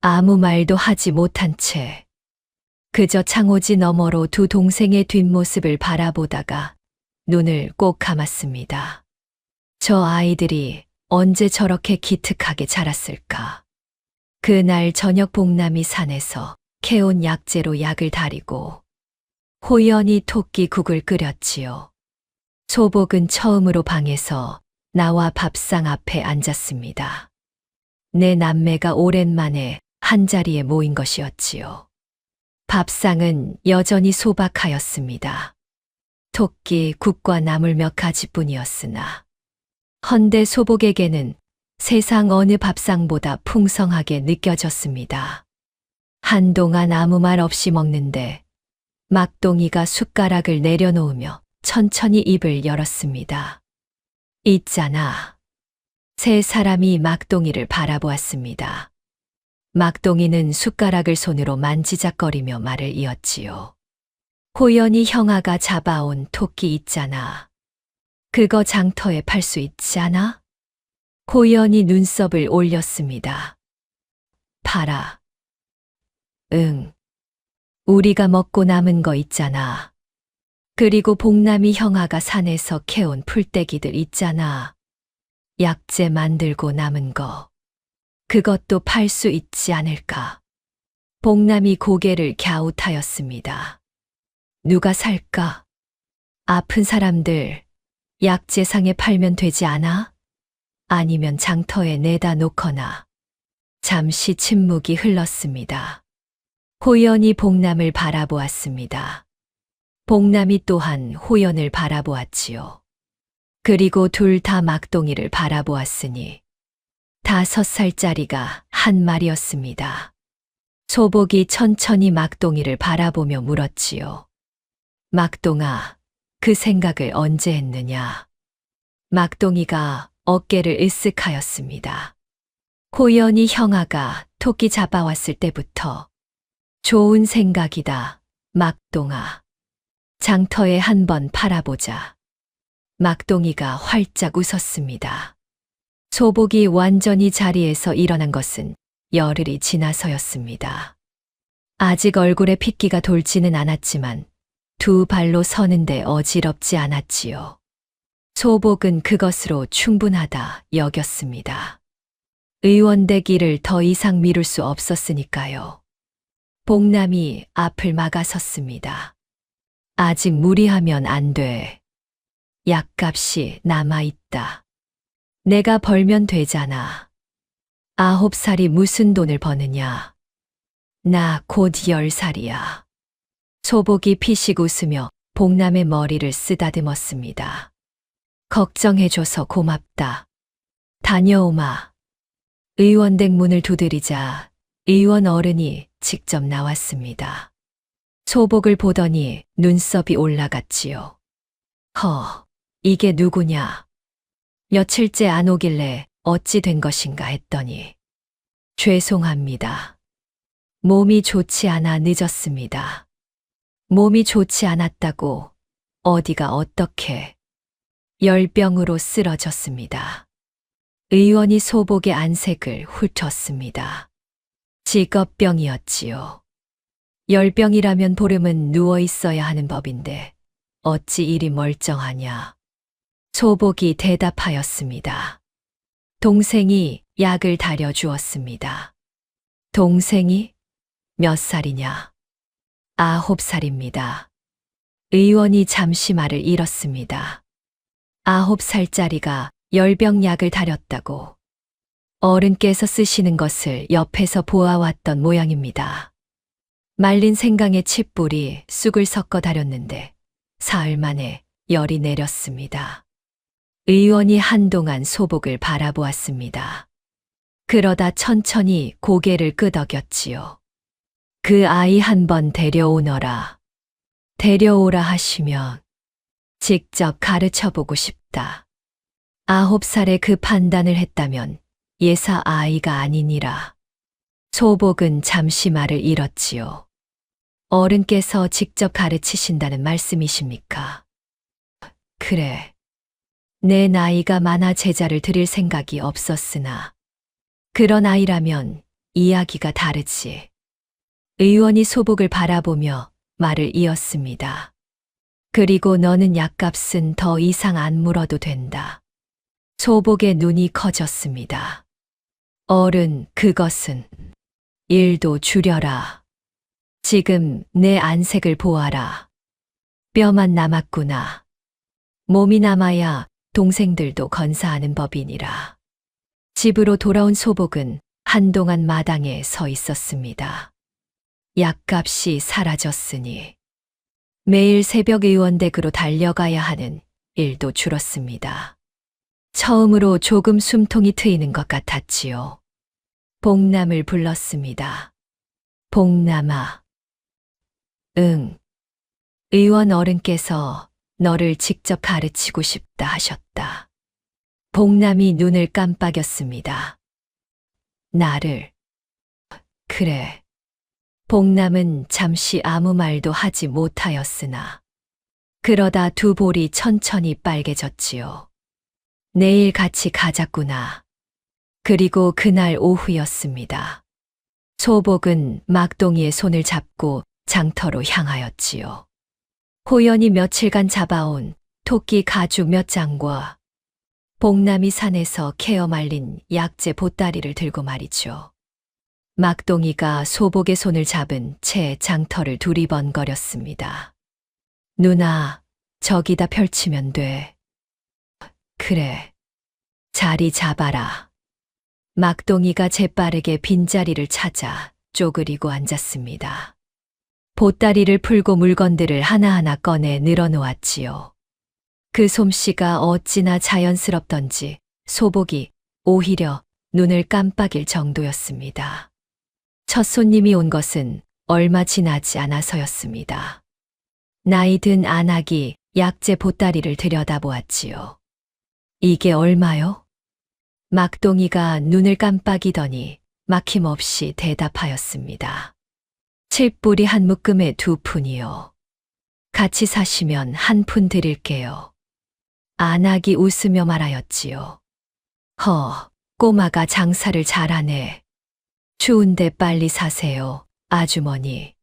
아무 말도 하지 못한 채 그저 창호지 너머로 2 동생의 뒷모습을 바라보다가 눈을 꼭 감았습니다. 저 아이들이 언제 저렇게 기특하게 자랐을까? 그날 저녁 복남이 산에서 캐온 약재로 약을 다리고 호연이 토끼국을 끓였지요. 소복은 처음으로 방에서 나와 밥상 앞에 앉았습니다. 내 남매가 오랜만에 한자리에 모인 것이었지요. 밥상은 여전히 소박하였습니다. 토끼 국과 나물 몇 가지뿐이었으나 헌데 소복에게는 세상 어느 밥상보다 풍성하게 느껴졌습니다. 한동안 아무 말 없이 먹는데 막동이가 숟가락을 내려놓으며 천천히 입을 열었습니다. 있잖아. 3 사람이 막동이를 바라보았습니다. 막동이는 숟가락을 손으로 만지작거리며 말을 이었지요. 호연이 형아가 잡아온 토끼 있잖아. 그거 장터에 팔 수 있지 않아? 호연이 눈썹을 올렸습니다. 팔아. 응. 우리가 먹고 남은 거 있잖아. 그리고 복남이 형아가 산에서 캐온 풀떼기들 있잖아. 약재 만들고 남은 거. 그것도 팔 수 있지 않을까. 복남이 고개를 갸웃하였습니다. 누가 살까? 아픈 사람들 약재상에 팔면 되지 않아? 아니면 장터에 내다 놓거나. 잠시 침묵이 흘렀습니다. 호연이 복남을 바라보았습니다. 복남이 또한 호연을 바라보았지요. 그리고 둘 다 막동이를 바라보았으니 5살짜리가 한 마리였습니다. 소복이 천천히 막동이를 바라보며 물었지요. 막동아, 그 생각을 언제 했느냐? 막동이가 어깨를 으쓱하였습니다. 호연이 형아가 토끼 잡아왔을 때부터 좋은 생각이다, 막동아. 장터에 한번 팔아보자. 막동이가 활짝 웃었습니다. 소복이 완전히 자리에서 일어난 것은 열흘이 지나서였습니다. 아직 얼굴에 핏기가 돌지는 않았지만 두 발로 서는데 어지럽지 않았지요. 소복은 그것으로 충분하다 여겼습니다. 의원댁 일을 더 이상 미룰 수 없었으니까요. 복남이 앞을 막아섰습니다. 아직 무리하면 안 돼. 약값이 남아있다. 내가 벌면 되잖아. 9살이 무슨 돈을 버느냐. 나 곧 10살이야. 소복이 피식 웃으며 복남의 머리를 쓰다듬었습니다. 걱정해줘서 고맙다. 다녀오마. 의원댁 문을 두드리자 의원 어른이 직접 나왔습니다. 소복을 보더니 눈썹이 올라갔지요. 이게 누구냐? 며칠째 안 오길래 어찌 된 것인가 했더니 죄송합니다. 몸이 좋지 않아 늦었습니다. 몸이 좋지 않았다고 어디가 어떻게 열병으로 쓰러졌습니다. 의원이 소복의 안색을 훑었습니다. 직업병이었지요. 열병이라면 보름은 누워 있어야 하는 법인데 어찌 이리 멀쩡하냐. 소복이 대답하였습니다. 동생이 약을 다려 주었습니다. 동생이 몇 살이냐? 9살입니다. 의원이 잠시 말을 잃었습니다. 9살짜리가 열병약을 다렸다고. 어른께서 쓰시는 것을 옆에서 보아왔던 모양입니다. 말린 생강에 칡뿌리, 쑥을 섞어 다렸는데 사흘 만에 열이 내렸습니다. 의원이 한동안 소복을 바라보았습니다. 그러다 천천히 고개를 끄덕였지요. 그 아이 한번 데려오너라. 데려오라 하시면 직접 가르쳐보고 싶다. 9살에 그 판단을 했다면 예사 아이가 아니니라. 소복은 잠시 말을 잃었지요. 어른께서 직접 가르치신다는 말씀이십니까? 그래. 내 나이가 많아 제자를 드릴 생각이 없었으나 그런 아이라면 이야기가 다르지. 의원이 소복을 바라보며 말을 이었습니다. 그리고 너는 약값은 더 이상 안 물어도 된다. 소복의 눈이 커졌습니다. 어른, 그것은 일도 줄여라. 지금 내 안색을 보아라. 뼈만 남았구나. 몸이 남아야 동생들도 건사하는 법이니라. 집으로 돌아온 소복은 한동안 마당에 서 있었습니다. 약값이 사라졌으니 매일 새벽 의원댁으로 달려가야 하는 일도 줄었습니다. 처음으로 조금 숨통이 트이는 것 같았지요. 복남을 불렀습니다. 복남아. 응. 의원 어른께서 너를 직접 가르치고 싶다 하셨다. 복남이 눈을 깜빡였습니다. 나를. 그래. 복남은 잠시 아무 말도 하지 못하였으나 그러다 두 볼이 천천히 빨개졌지요. 내일 같이 가자꾸나. 그리고 그날 오후였습니다. 소복은 막동이의 손을 잡고 장터로 향하였지요. 호연이 며칠간 잡아온 토끼 가죽 몇 장과 복남이 산에서 캐어 말린 약재 보따리를 들고 말이죠. 막동이가 소복의 손을 잡은 채 장터를 두리번거렸습니다. 누나, 저기다 펼치면 돼. 그래. 자리 잡아라. 막동이가 재빠르게 빈자리를 찾아 쪼그리고 앉았습니다. 보따리를 풀고 물건들을 하나하나 꺼내 늘어놓았지요. 그 솜씨가 어찌나 자연스럽던지 소복이 오히려 눈을 깜빡일 정도였습니다. 첫 손님이 온 것은 얼마 지나지 않아서였습니다. 나이 든 안악이 약재 보따리를 들여다보았지요. 이게 얼마요? 막동이가 눈을 깜빡이더니 막힘없이 대답하였습니다. 7뿌리 한 묶음에 2푼이요. 같이 사시면 1푼 드릴게요. 안악이 웃으며 말하였지요. 꼬마가 장사를 잘하네. 추운데 빨리 사세요, 아주머니.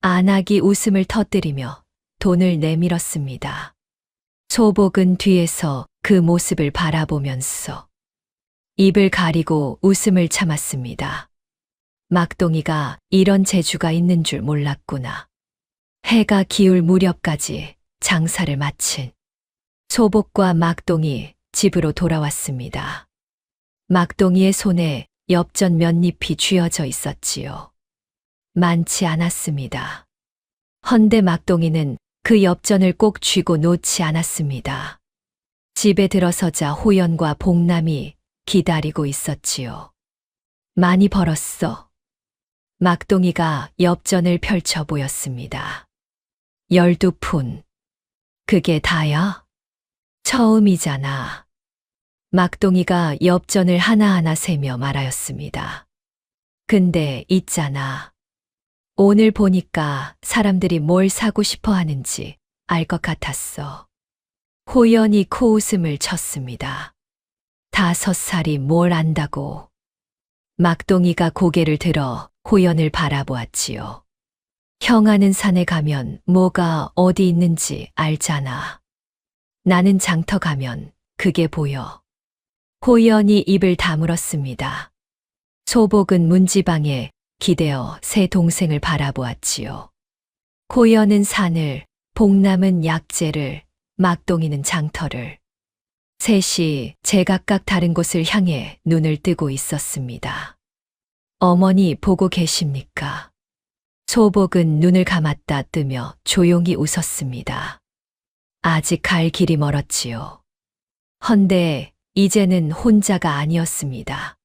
안악이 웃음을 터뜨리며 돈을 내밀었습니다. 소복은 뒤에서 그 모습을 바라보면서 입을 가리고 웃음을 참았습니다. 막동이가 이런 재주가 있는 줄 몰랐구나. 해가 기울 무렵까지 장사를 마친 소복과 막동이 집으로 돌아왔습니다. 막동이의 손에 엽전 몇 잎이 쥐어져 있었지요. 많지 않았습니다. 헌데 막동이는 그 엽전을 꼭 쥐고 놓지 않았습니다. 집에 들어서자 호연과 복남이 기다리고 있었지요. 많이 벌었어. 막동이가 엽전을 펼쳐 보였습니다. 12푼. 그게 다야? 처음이잖아. 막동이가 엽전을 하나하나 세며 말하였습니다. 근데 있잖아. 오늘 보니까 사람들이 뭘 사고 싶어 하는지 알 것 같았어. 호연이 코웃음을 쳤습니다. 5살이 뭘 안다고. 막동이가 고개를 들어 호연을 바라보았지요. 형아는 산에 가면 뭐가 어디 있는지 알잖아. 나는 장터 가면 그게 보여. 호연이 입을 다물었습니다. 소복은 문지방에 기대어 새 동생을 바라보았지요. 호연은 산을, 복남은 약재를, 막동이는 장터를. 셋이 제각각 다른 곳을 향해 눈을 뜨고 있었습니다. 어머니 보고 계십니까? 소복은 눈을 감았다 뜨며 조용히 웃었습니다. 아직 갈 길이 멀었지요. 헌데 이제는 혼자가 아니었습니다.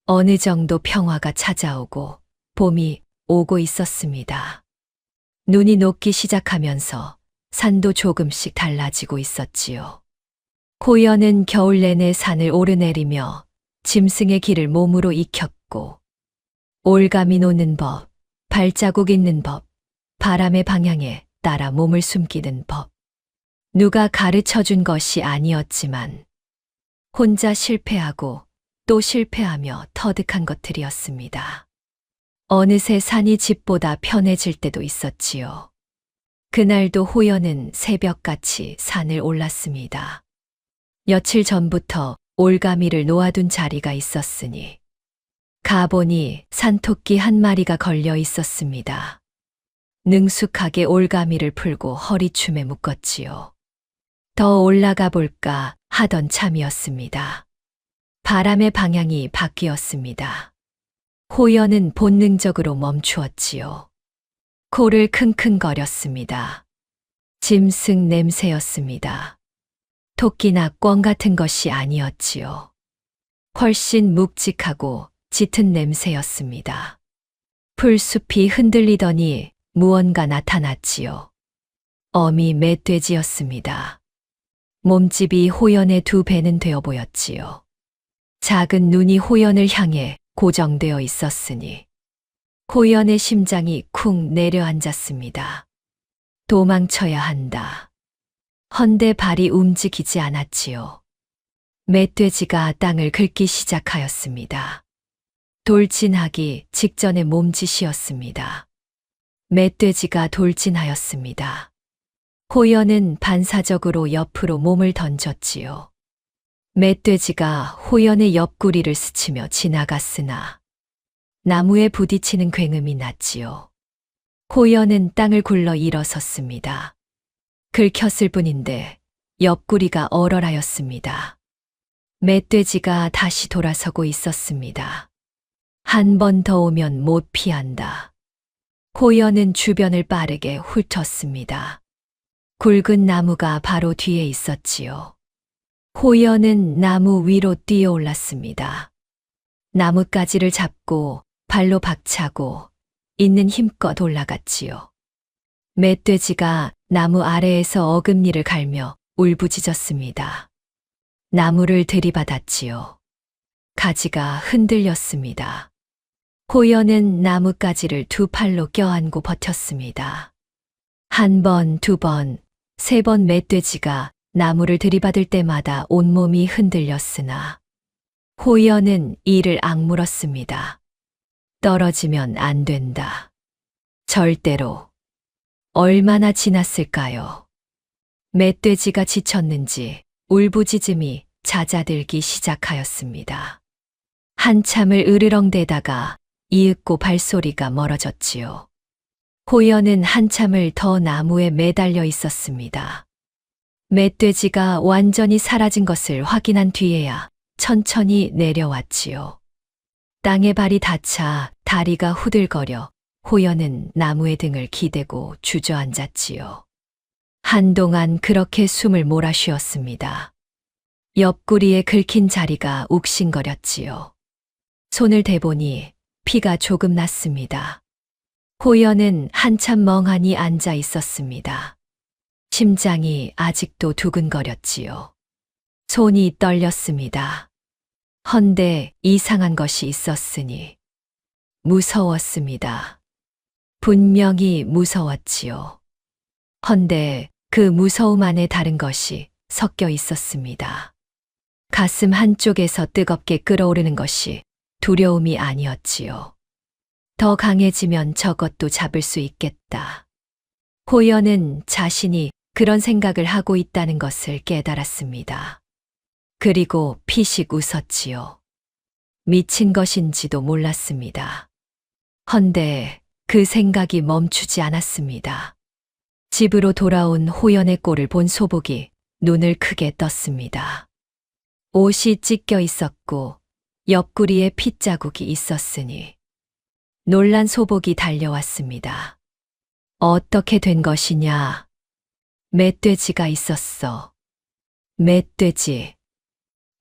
어느 정도 평화가 찾아오고 봄이 오고 있었습니다. 눈이 녹기 시작하면서 산도 조금씩 달라지고 있었지요. 호연은 겨울 내내 산을 오르내리며 짐승의 길을 몸으로 익혔고 올가미 노는 법, 발자국 있는 법, 바람의 방향에 따라 몸을 숨기는 법. 누가 가르쳐 준 것이 아니었지만 혼자 실패하고 또 실패하며 터득한 것들이었습니다. 어느새 산이 집보다 편해질 때도 있었지요. 그날도 호연은 새벽같이 산을 올랐습니다. 며칠 전부터 올가미를 놓아둔 자리가 있었으니 가보니 산토끼 한 마리가 걸려 있었습니다. 능숙하게 올가미를 풀고 허리춤에 묶었지요. 더 올라가 볼까 하던 참이었습니다. 바람의 방향이 바뀌었습니다. 호연은 본능적으로 멈추었지요. 코를 킁킁거렸습니다. 짐승 냄새였습니다. 토끼나 꿩 같은 것이 아니었지요. 훨씬 묵직하고 짙은 냄새였습니다. 풀숲이 흔들리더니 무언가 나타났지요. 어미 멧돼지였습니다. 몸집이 호연의 2배는 되어 보였지요. 작은 눈이 호연을 향해 고정되어 있었으니 호연의 심장이 쿵 내려앉았습니다. 도망쳐야 한다. 헌데 발이 움직이지 않았지요. 멧돼지가 땅을 긁기 시작하였습니다. 돌진하기 직전의 몸짓이었습니다. 멧돼지가 돌진하였습니다. 호연은 반사적으로 옆으로 몸을 던졌지요. 멧돼지가 호연의 옆구리를 스치며 지나갔으나 나무에 부딪히는 굉음이 났지요. 호연은 땅을 굴러 일어섰습니다. 긁혔을 뿐인데 옆구리가 얼얼하였습니다. 멧돼지가 다시 돌아서고 있었습니다. 한 번 더 오면 못 피한다. 호연은 주변을 빠르게 훑었습니다. 굵은 나무가 바로 뒤에 있었지요. 호연은 나무 위로 뛰어올랐습니다. 나뭇가지를 잡고 발로 박차고 있는 힘껏 올라갔지요. 멧돼지가 나무 아래에서 어금니를 갈며 울부짖었습니다. 나무를 들이받았지요. 가지가 흔들렸습니다. 호연은 나뭇가지를 두 팔로 껴안고 버텼습니다. 한 번, 두 번, 세 번 멧돼지가 나무를 들이받을 때마다 온몸이 흔들렸으나 호연은 이를 악물었습니다. 떨어지면 안 된다. 절대로. 얼마나 지났을까요? 멧돼지가 지쳤는지 울부짖음이 잦아들기 시작하였습니다. 한참을 으르렁대다가 이윽고 발소리가 멀어졌지요. 호연은 한참을 더 나무에 매달려 있었습니다. 멧돼지가 완전히 사라진 것을 확인한 뒤에야 천천히 내려왔지요. 땅에 발이 닿자 다리가 후들거려 호연은 나무의 등을 기대고 주저앉았지요. 한동안 그렇게 숨을 몰아쉬었습니다. 옆구리에 긁힌 자리가 욱신거렸지요. 손을 대보니 피가 조금 났습니다. 호연은 한참 멍하니 앉아 있었습니다. 심장이 아직도 두근거렸지요. 손이 떨렸습니다. 헌데 이상한 것이 있었으니 무서웠습니다. 분명히 무서웠지요. 헌데 그 무서움 안에 다른 것이 섞여 있었습니다. 가슴 한쪽에서 뜨겁게 끓어오르는 것이 두려움이 아니었지요. 더 강해지면 저것도 잡을 수 있겠다. 호연은 자신이 그런 생각을 하고 있다는 것을 깨달았습니다. 그리고 피식 웃었지요. 미친 것인지도 몰랐습니다. 헌데 그 생각이 멈추지 않았습니다. 집으로 돌아온 호연의 꼴을 본 소복이 눈을 크게 떴습니다. 옷이 찢겨 있었고 옆구리에 핏자국이 있었으니 놀란 소복이 달려왔습니다. 어떻게 된 것이냐? 멧돼지가 있었어. 멧돼지.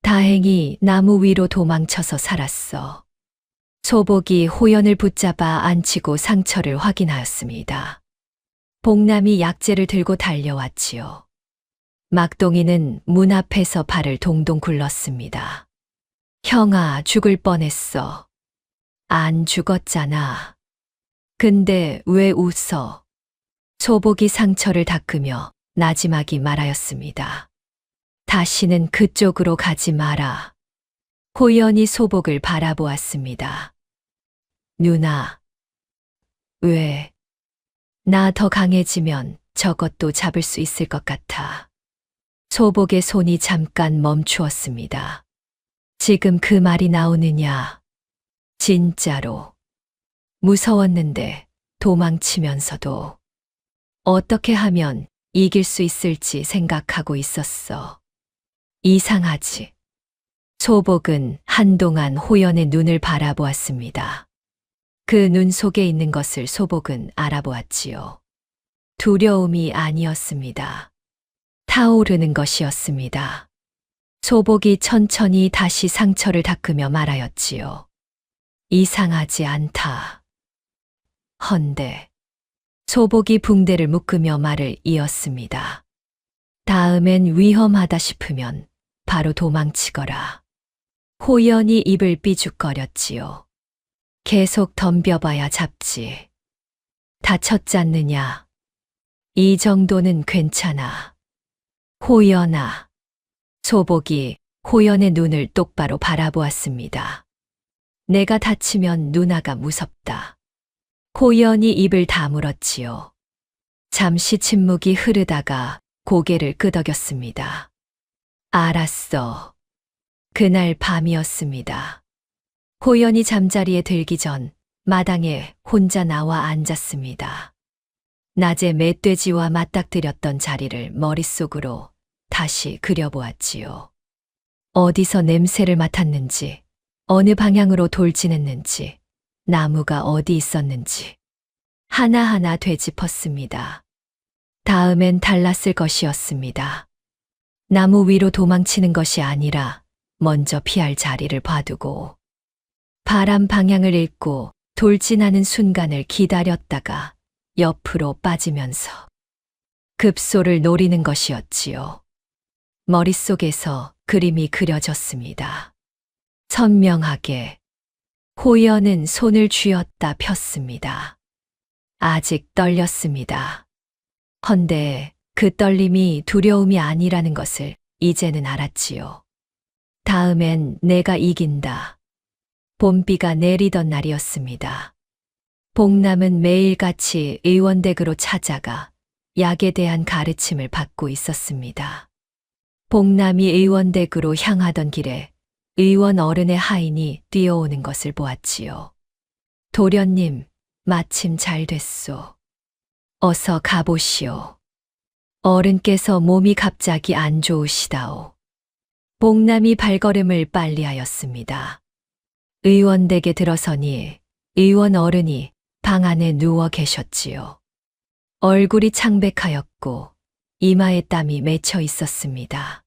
다행히 나무 위로 도망쳐서 살았어. 소복이 호연을 붙잡아 안치고 상처를 확인하였습니다. 복남이 약재를 들고 달려왔지요. 막동이는 문 앞에서 발을 동동 굴렀습니다. 형아, 죽을 뻔했어. 안 죽었잖아. 근데 왜 웃어? 소복이 상처를 닦으며 나지막이 말하였습니다. 다시는 그쪽으로 가지 마라. 호연이 소복을 바라보았습니다. 누나. 왜? 나 더 강해지면 저것도 잡을 수 있을 것 같아. 소복의 손이 잠깐 멈추었습니다. 지금 그 말이 나오느냐? 진짜로. 무서웠는데 도망치면서도 어떻게 하면 이길 수 있을지 생각하고 있었어. 이상하지. 소복은 한동안 호연의 눈을 바라보았습니다. 그 눈 속에 있는 것을 소복은 알아보았지요. 두려움이 아니었습니다. 타오르는 것이었습니다. 소복이 천천히 다시 상처를 닦으며 말하였지요. 이상하지 않다. 헌데. 소복이 붕대를 묶으며 말을 이었습니다. 다음엔 위험하다 싶으면 바로 도망치거라. 호연이 입을 삐죽거렸지요. 계속 덤벼봐야 잡지. 다쳤지 않느냐? 이 정도는 괜찮아. 호연아. 소복이 호연의 눈을 똑바로 바라보았습니다. 내가 다치면 누나가 무섭다. 호연이 입을 다물었지요. 잠시 침묵이 흐르다가 고개를 끄덕였습니다. 알았어. 그날 밤이었습니다. 호연이 잠자리에 들기 전 마당에 혼자 나와 앉았습니다. 낮에 멧돼지와 맞닥뜨렸던 자리를 머릿속으로 다시 그려보았지요. 어디서 냄새를 맡았는지, 어느 방향으로 돌진했는지, 나무가 어디 있었는지 하나하나 되짚었습니다. 다음엔 달랐을 것이었습니다. 나무 위로 도망치는 것이 아니라 먼저 피할 자리를 봐두고 바람 방향을 읽고 돌진하는 순간을 기다렸다가 옆으로 빠지면서 급소를 노리는 것이었지요. 머릿속에서 그림이 그려졌습니다. 선명하게. 호연은 손을 쥐었다 폈습니다. 아직 떨렸습니다. 헌데 그 떨림이 두려움이 아니라는 것을 이제는 알았지요. 다음엔 내가 이긴다. 봄비가 내리던 날이었습니다. 복남은 매일같이 의원댁으로 찾아가 약에 대한 가르침을 받고 있었습니다. 복남이 의원댁으로 향하던 길에 의원 어른의 하인이 뛰어오는 것을 보았지요. 도련님, 마침 잘 됐소. 어서 가보시오. 어른께서 몸이 갑자기 안 좋으시다오. 복남이 발걸음을 빨리하였습니다. 의원댁에 들어서니 의원 어른이 방 안에 누워 계셨지요. 얼굴이 창백하였고 이마에 땀이 맺혀 있었습니다.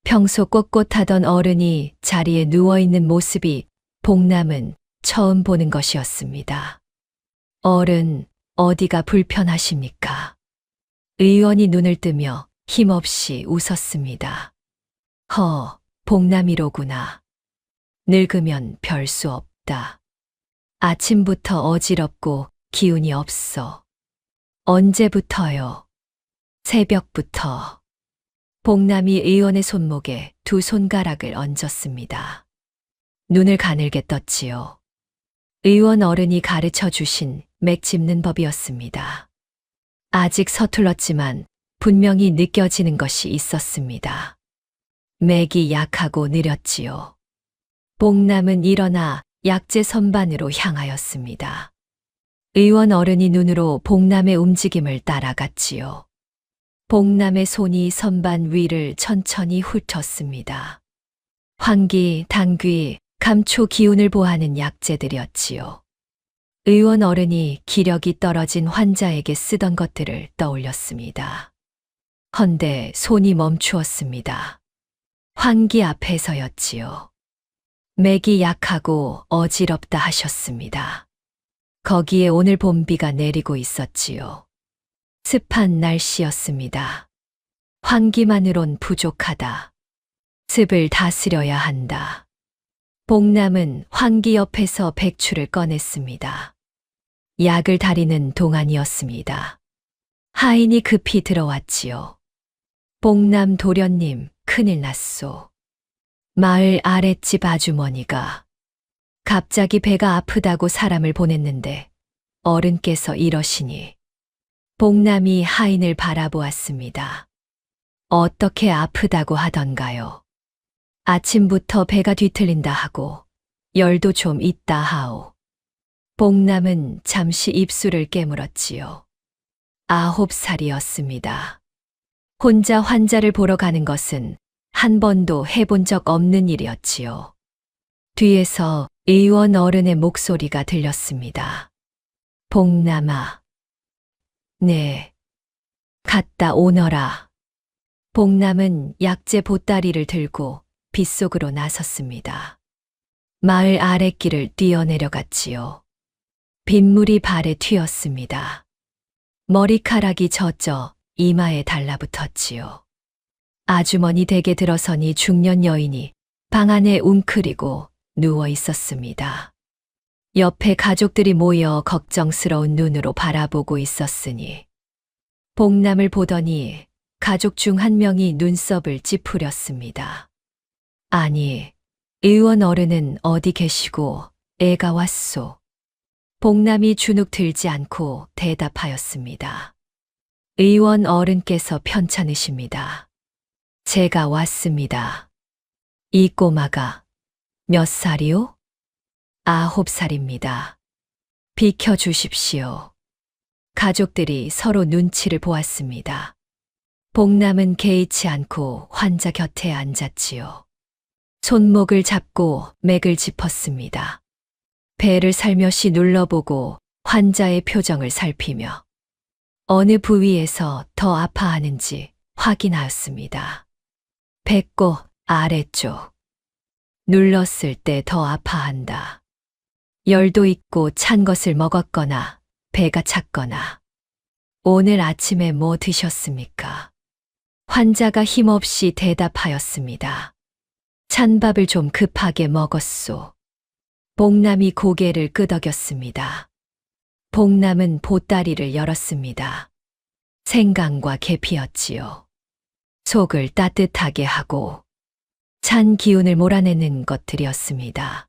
평소 꼿꼿하던 어른이 자리에 누워있는 모습이 복남은 처음 보는 것이었습니다. 어른, 어디가 불편하십니까? 의원이 눈을 뜨며 힘없이 웃었습니다. 복남이로구나. 늙으면 별 수 없다. 아침부터 어지럽고 기운이 없어. 언제부터요? 새벽부터. 복남이 의원의 손목에 두 손가락을 얹었습니다. 눈을 가늘게 떴지요. 의원 어른이 가르쳐 주신 맥 짚는 법이었습니다. 아직 서툴렀지만 분명히 느껴지는 것이 있었습니다. 맥이 약하고 느렸지요. 복남은 일어나 약재 선반으로 향하였습니다. 의원 어른이 눈으로 복남의 움직임을 따라갔지요. 복남의 손이 선반 위를 천천히 훑었습니다. 환기, 당귀, 감초 기운을 보하는 약재들이었지요. 의원 어른이 기력이 떨어진 환자에게 쓰던 것들을 떠올렸습니다. 헌데 손이 멈추었습니다. 환기 앞에서였지요. 맥이 약하고 어지럽다 하셨습니다. 거기에 오늘 봄비가 내리고 있었지요. 습한 날씨였습니다. 환기만으론 부족하다. 습을 다스려야 한다. 복남은 환기 옆에서 백추를 꺼냈습니다. 약을 다리는 동안이었습니다. 하인이 급히 들어왔지요. 복남 도련님, 큰일 났소. 마을 아랫집 아주머니가 갑자기 배가 아프다고 사람을 보냈는데 어른께서 이러시니. 복남이 하인을 바라보았습니다. 어떻게 아프다고 하던가요? 아침부터 배가 뒤틀린다 하고 열도 좀 있다 하오. 복남은 잠시 입술을 깨물었지요. 9살이었습니다. 혼자 환자를 보러 가는 것은 한 번도 해본 적 없는 일이었지요. 뒤에서 의원 어른의 목소리가 들렸습니다. 복남아. 네. 갔다 오너라. 복남은 약재 보따리를 들고 빗속으로 나섰습니다. 마을 아랫길을 뛰어내려갔지요. 빗물이 발에 튀었습니다. 머리카락이 젖어 이마에 달라붙었지요. 아주머니 댁에 들어서니 중년 여인이 방 안에 웅크리고 누워 있었습니다. 옆에 가족들이 모여 걱정스러운 눈으로 바라보고 있었으니 복남을 보더니 가족 중 한 명이 눈썹을 찌푸렸습니다. 아니, 의원 어른은 어디 계시고 애가 왔소? 복남이 주눅 들지 않고 대답하였습니다. 의원 어른께서 편찮으십니다. 제가 왔습니다. 이 꼬마가 몇 살이요? 9살입니다. 비켜주십시오. 가족들이 서로 눈치를 보았습니다. 복남은 개의치 않고 환자 곁에 앉았지요. 손목을 잡고 맥을 짚었습니다. 배를 살며시 눌러보고 환자의 표정을 살피며 어느 부위에서 더 아파하는지 확인하였습니다. 배꼽 아래쪽. 눌렀을 때 더 아파한다. 열도 있고 찬 것을 먹었거나 배가 찼거나. 오늘 아침에 뭐 드셨습니까? 환자가 힘없이 대답하였습니다. 찬밥을 좀 급하게 먹었소. 복남이 고개를 끄덕였습니다. 복남은 보따리를 열었습니다. 생강과 계피였지요. 속을 따뜻하게 하고 찬 기운을 몰아내는 것들이었습니다.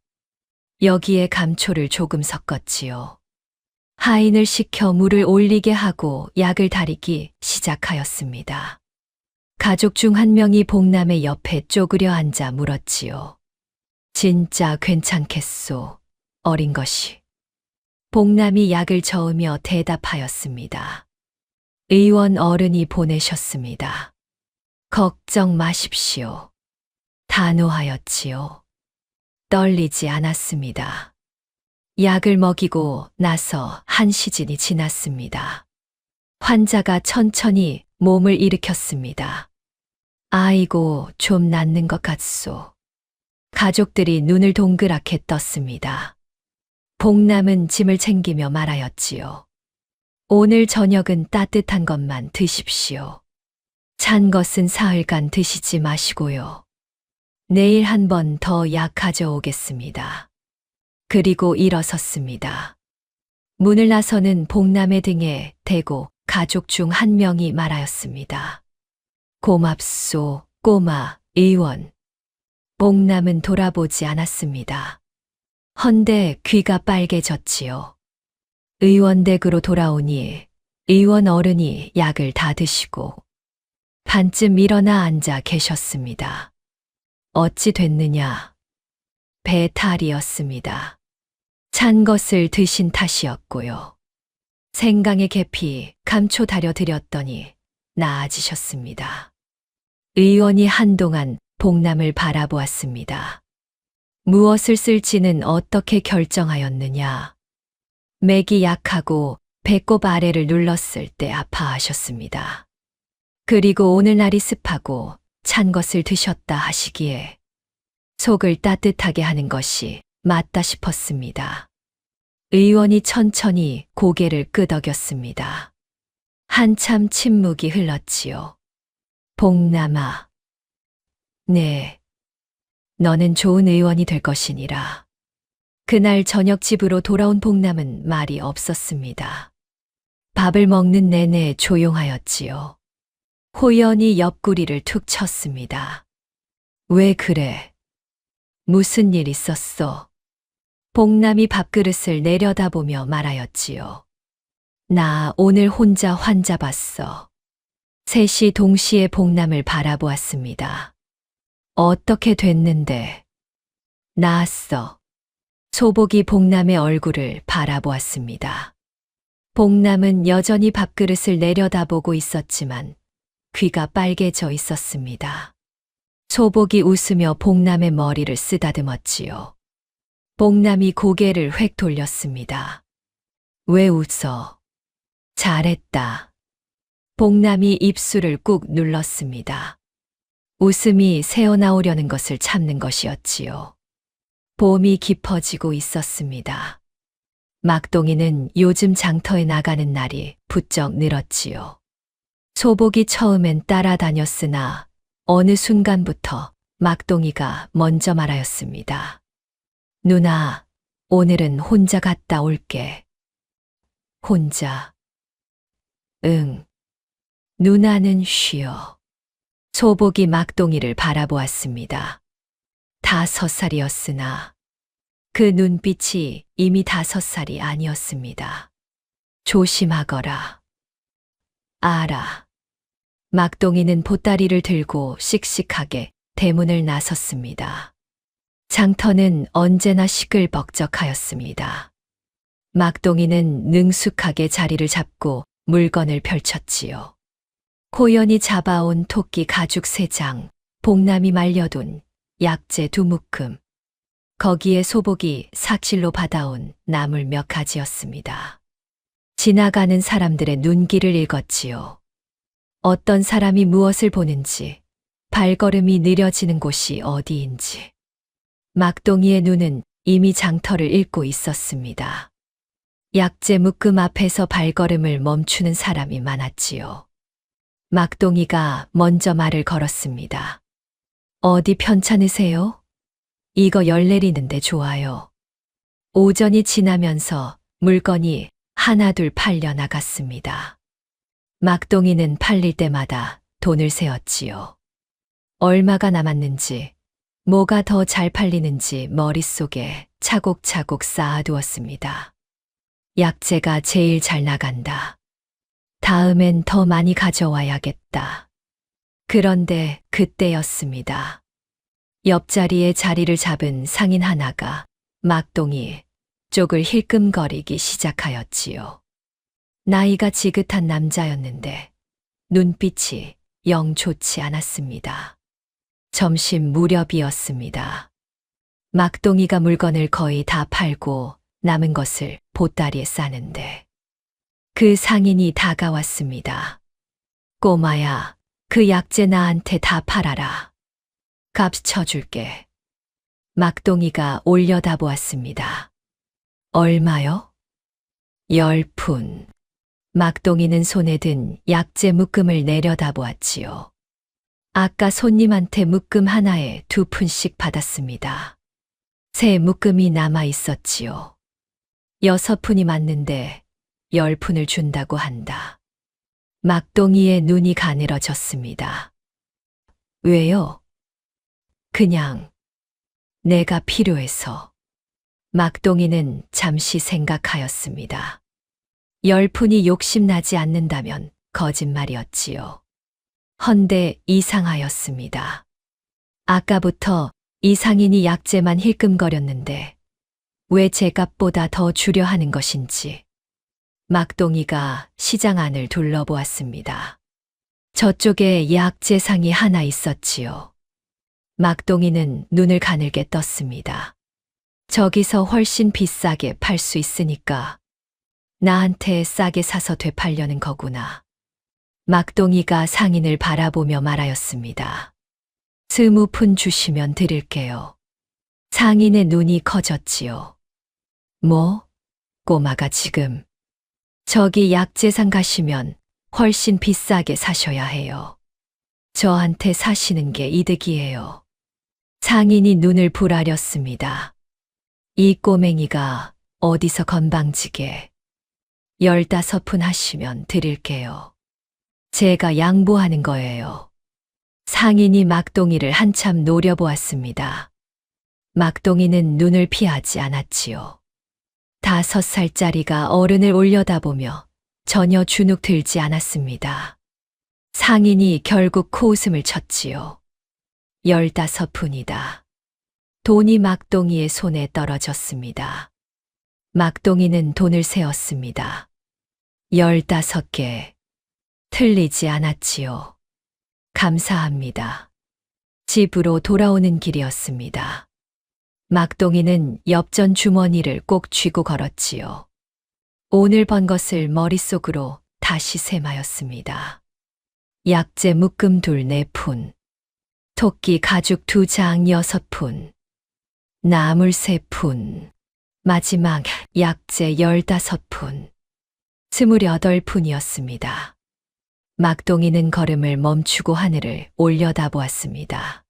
여기에 감초를 조금 섞었지요. 하인을 시켜 물을 올리게 하고 약을 다리기 시작하였습니다. 가족 중 한 명이 복남의 옆에 쪼그려 앉아 물었지요. 진짜 괜찮겠소, 어린 것이. 복남이 약을 저으며 대답하였습니다. 의원 어른이 보내셨습니다. 걱정 마십시오. 단호하였지요. 떨리지 않았습니다. 약을 먹이고 나서 한 시즌이 지났습니다. 환자가 천천히 몸을 일으켰습니다. 아이고, 좀 낫는 것 같소. 가족들이 눈을 동그랗게 떴습니다. 복남은 짐을 챙기며 말하였지요. 오늘 저녁은 따뜻한 것만 드십시오. 찬 것은 사흘간 드시지 마시고요. 내일 한 번 더 약 가져오겠습니다. 그리고 일어섰습니다. 문을 나서는 복남의 등에 대고 가족 중 한 명이 말하였습니다. 고맙소, 꼬마 의원. 복남은 돌아보지 않았습니다. 헌데 귀가 빨개졌지요. 의원 댁으로 돌아오니 의원 어른이 약을 다 드시고 반쯤 일어나 앉아 계셨습니다. 어찌 됐느냐? 배탈이었습니다. 찬 것을 드신 탓이었고요. 생강에 계피, 감초 다려 드렸더니 나아지셨습니다. 의원이 한동안 복남을 바라보았습니다. 무엇을 쓸지는 어떻게 결정하였느냐? 맥이 약하고 배꼽 아래를 눌렀을 때 아파하셨습니다. 그리고 오늘 날이 습하고 찬 것을 드셨다 하시기에 속을 따뜻하게 하는 것이 맞다 싶었습니다. 의원이 천천히 고개를 끄덕였습니다. 한참 침묵이 흘렀지요. 복남아. 네. 너는 좋은 의원이 될 것이니라. 그날 저녁 집으로 돌아온 복남은 말이 없었습니다. 밥을 먹는 내내 조용하였지요. 호연이 옆구리를 툭 쳤습니다. 왜 그래? 무슨 일 있었어? 복남이 밥그릇을 내려다보며 말하였지요. 나 오늘 혼자 환자 봤어. 셋이 동시에 복남을 바라보았습니다. 어떻게 됐는데? 나았어. 소복이 복남의 얼굴을 바라보았습니다. 복남은 여전히 밥그릇을 내려다보고 있었지만 귀가 빨개져 있었습니다. 소복이 웃으며 복남의 머리를 쓰다듬었지요. 복남이 고개를 획 돌렸습니다. 왜 웃어? 잘했다. 복남이 입술을 꾹 눌렀습니다. 웃음이 새어나오려는 것을 참는 것이었지요. 봄이 깊어지고 있었습니다. 막동이는 요즘 장터에 나가는 날이 부쩍 늘었지요. 소복이 처음엔 따라다녔으나 어느 순간부터 막동이가 먼저 말하였습니다. 누나, 오늘은 혼자 갔다 올게. 혼자. 응. 누나는 쉬어. 소복이 막동이를 바라보았습니다. 5살이었으나 그 눈빛이 이미 5살이 아니었습니다. 조심하거라. 알아. 막동이는 보따리를 들고 씩씩하게 대문을 나섰습니다. 장터는 언제나 시끌벅적하였습니다. 막동이는 능숙하게 자리를 잡고 물건을 펼쳤지요. 고연이 잡아온 토끼 가죽 3장, 복남이 말려둔 약재 2묶음, 거기에 소복이 삭실로 받아온 나물 몇 가지였습니다. 지나가는 사람들의 눈길을 읽었지요. 어떤 사람이 무엇을 보는지, 발걸음이 느려지는 곳이 어디인지. 막동이의 눈은 이미 장터를 읽고 있었습니다. 약재 묶음 앞에서 발걸음을 멈추는 사람이 많았지요. 막동이가 먼저 말을 걸었습니다. 어디 편찮으세요? 이거 열 내리는데 좋아요. 오전이 지나면서 물건이 하나둘 팔려 나갔습니다. 막동이는 팔릴 때마다 돈을 세었지요. 얼마가 남았는지, 뭐가 더 잘 팔리는지 머릿속에 차곡차곡 쌓아두었습니다. 약재가 제일 잘 나간다. 다음엔 더 많이 가져와야겠다. 그런데 그때였습니다. 옆자리에 자리를 잡은 상인 하나가 막동이 쪽을 힐끔거리기 시작하였지요. 나이가 지긋한 남자였는데 눈빛이 영 좋지 않았습니다. 점심 무렵이었습니다. 막동이가 물건을 거의 다 팔고 남은 것을 보따리에 싸는데 그 상인이 다가왔습니다. 꼬마야, 그 약재 나한테 다 팔아라. 값 쳐줄게. 막동이가 올려다보았습니다. 얼마요? 10푼. 막동이는 손에 든 약재 묶음을 내려다보았지요. 아까 손님한테 묶음 하나에 2푼씩 받았습니다. 새 묶음이 남아 있었지요. 6푼이 맞는데 10푼을 준다고 한다. 막동이의 눈이 가늘어졌습니다. 왜요? 그냥 내가 필요해서. 막동이는 잠시 생각하였습니다. 10푼이 욕심나지 않는다면 거짓말이었지요. 헌데 이상하였습니다. 아까부터 이 상인이 약재만 힐끔거렸는데 왜 제 값보다 더 주려 하는 것인지. 막동이가 시장 안을 둘러보았습니다. 저쪽에 약재상이 하나 있었지요. 막동이는 눈을 가늘게 떴습니다. 저기서 훨씬 비싸게 팔 수 있으니까 나한테 싸게 사서 되팔려는 거구나. 막동이가 상인을 바라보며 말하였습니다. 20푼 주시면 드릴게요. 상인의 눈이 커졌지요. 뭐? 꼬마가 지금 저기 약재상 가시면 훨씬 비싸게 사셔야 해요. 저한테 사시는 게 이득이에요. 상인이 눈을 부라렸습니다. 이 꼬맹이가 어디서 건방지게 15푼 하시면 드릴게요. 제가 양보하는 거예요. 상인이 막동이를 한참 노려보았습니다. 막동이는 눈을 피하지 않았지요. 5살짜리가 어른을 올려다보며 전혀 주눅 들지 않았습니다. 상인이 결국 코웃음을 쳤지요. 15푼이다. 돈이 막동이의 손에 떨어졌습니다. 막동이는 돈을 세었습니다. 15개. 틀리지 않았지요. 감사합니다. 집으로 돌아오는 길이었습니다. 막동이는 엽전 주머니를 꼭 쥐고 걸었지요. 오늘 번 것을 머릿속으로 다시 셈하였습니다. 약재 묶음 둘 4푼, 토끼 가죽 2장 6푼, 나물 3푼, 마지막 약재 15푼, 28푼이었습니다. 막동이는 걸음을 멈추고 하늘을 올려다보았습니다.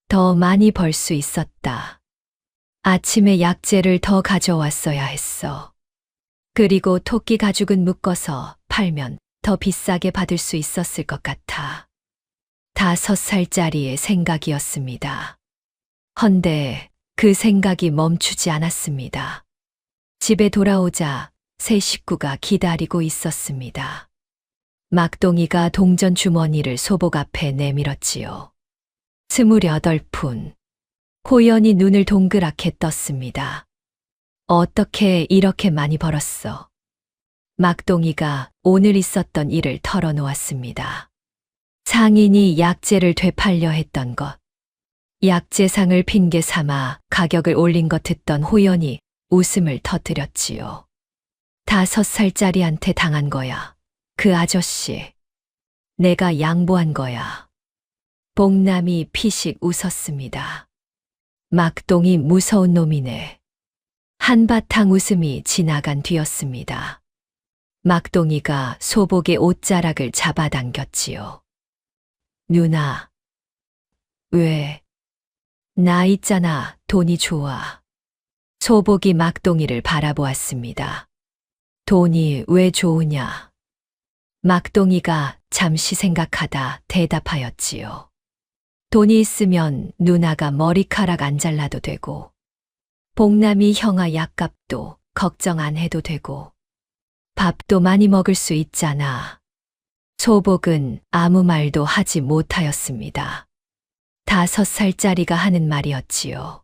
더 많이 벌 수 있었다. 아침에 약재를 더 가져왔어야 했어. 그리고 토끼 가죽은 묶어서 팔면 더 비싸게 받을 수 있었을 것 같아. 5살짜리의 생각이었습니다. 헌데 그 생각이 멈추지 않았습니다. 집에 돌아오자 새 식구가 기다리고 있었습니다. 막동이가 동전 주머니를 소복 앞에 내밀었지요. 28푼. 호연이 눈을 동그랗게 떴습니다. 어떻게 이렇게 많이 벌었어? 막동이가 오늘 있었던 일을 털어놓았습니다. 상인이 약재를 되팔려 했던 것, 약재상을 핑계 삼아 가격을 올린 것 듣던 호연이 웃음을 터뜨렸지요. 5살짜리한테 당한 거야. 그 아저씨. 내가 양보한 거야. 복남이 피식 웃었습니다. 막동이 무서운 놈이네. 한바탕 웃음이 지나간 뒤였습니다. 막동이가 소복의 옷자락을 잡아당겼지요. 누나, 왜? 나 있잖아, 돈이 좋아. 소복이 막동이를 바라보았습니다. 돈이 왜 좋으냐? 막동이가 잠시 생각하다 대답하였지요. 돈이 있으면 누나가 머리카락 안 잘라도 되고, 복남이 형아 약값도 걱정 안 해도 되고, 밥도 많이 먹을 수 있잖아. 소복은 아무 말도 하지 못하였습니다. 5살짜리가 하는 말이었지요.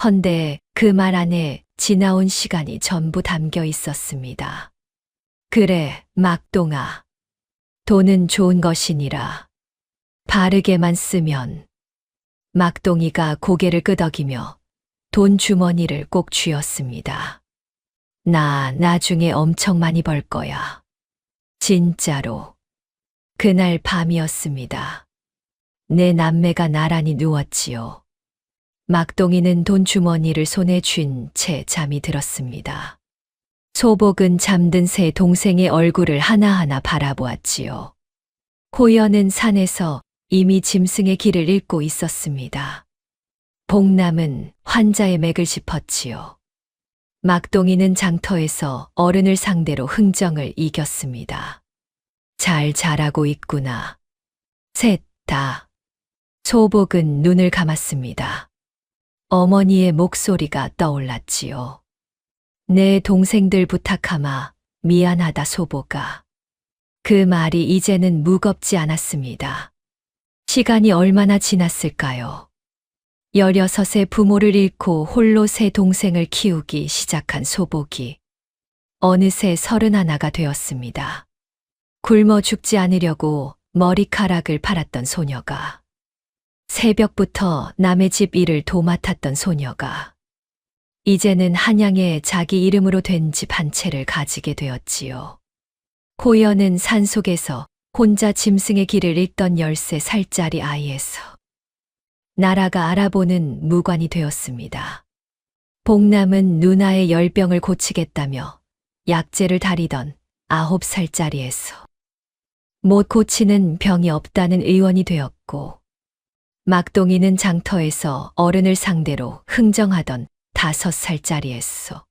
헌데 그 말 안에 지나온 시간이 전부 담겨 있었습니다. 그래, 막동아. 돈은 좋은 것이니라. 바르게만 쓰면. 막동이가 고개를 끄덕이며 돈 주머니를 꼭 쥐었습니다. 나 나중에 엄청 많이 벌 거야. 진짜로. 그날 밤이었습니다. 내 남매가 나란히 누웠지요. 막동이는 돈 주머니를 손에 쥔 채 잠이 들었습니다. 소복은 잠든 새 동생의 얼굴을 하나하나 바라보았지요. 호연은 산에서 이미 짐승의 길을 잃고 있었습니다. 복남은 환자의 맥을 짚었지요. 막동이는 장터에서 어른을 상대로 흥정을 이겼습니다. 잘 자라고 있구나. 셋 다. 소복은 눈을 감았습니다. 어머니의 목소리가 떠올랐지요. 내 동생들 부탁하마 미안하다 소복아. 그 말이 이제는 무겁지 않았습니다. 시간이 얼마나 지났을까요? 16의 부모를 잃고 홀로 새 동생을 키우기 시작한 소복이 어느새 31가 되었습니다. 굶어 죽지 않으려고 머리카락을 팔았던 소녀가, 새벽부터 남의 집 일을 도맡았던 소녀가 이제는 한양에 자기 이름으로 된 집 한 채를 가지게 되었지요. 호연은 산속에서 혼자 짐승의 길을 잃던 13살짜리 아이에서 나라가 알아보는 무관이 되었습니다. 복남은 누나의 열병을 고치겠다며 약재를 다리던 9살짜리에서 못 고치는 병이 없다는 의원이 되었고, 막동이는 장터에서 어른을 상대로 흥정하던 5살짜리에서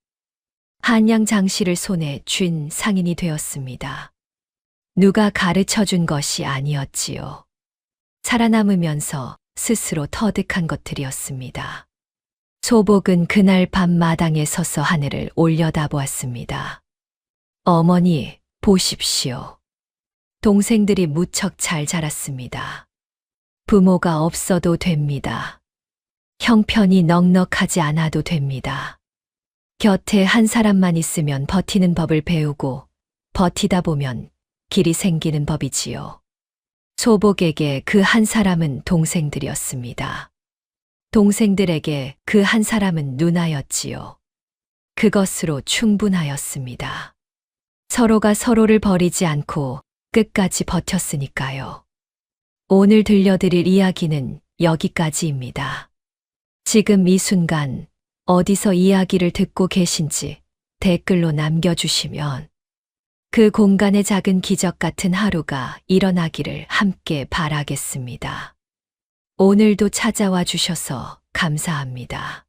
한양 장씨를 손에 쥔 상인이 되었습니다. 누가 가르쳐 준 것이 아니었지요. 살아남으면서 스스로 터득한 것들이었습니다. 소복은 그날 밤 마당에 서서 하늘을 올려다보았습니다. 어머니, 보십시오. 동생들이 무척 잘 자랐습니다. 부모가 없어도 됩니다. 형편이 넉넉하지 않아도 됩니다. 곁에 한 사람만 있으면 버티는 법을 배우고 버티다 보면 길이 생기는 법이지요. 소복에게 그 한 사람은 동생들이었습니다. 동생들에게 그 한 사람은 누나였지요. 그것으로 충분하였습니다. 서로가 서로를 버리지 않고 끝까지 버텼으니까요. 오늘 들려드릴 이야기는 여기까지입니다. 지금 이 순간 어디서 이야기를 듣고 계신지 댓글로 남겨주시면 그 공간의 작은 기적 같은 하루가 일어나기를 함께 바라겠습니다. 오늘도 찾아와 주셔서 감사합니다.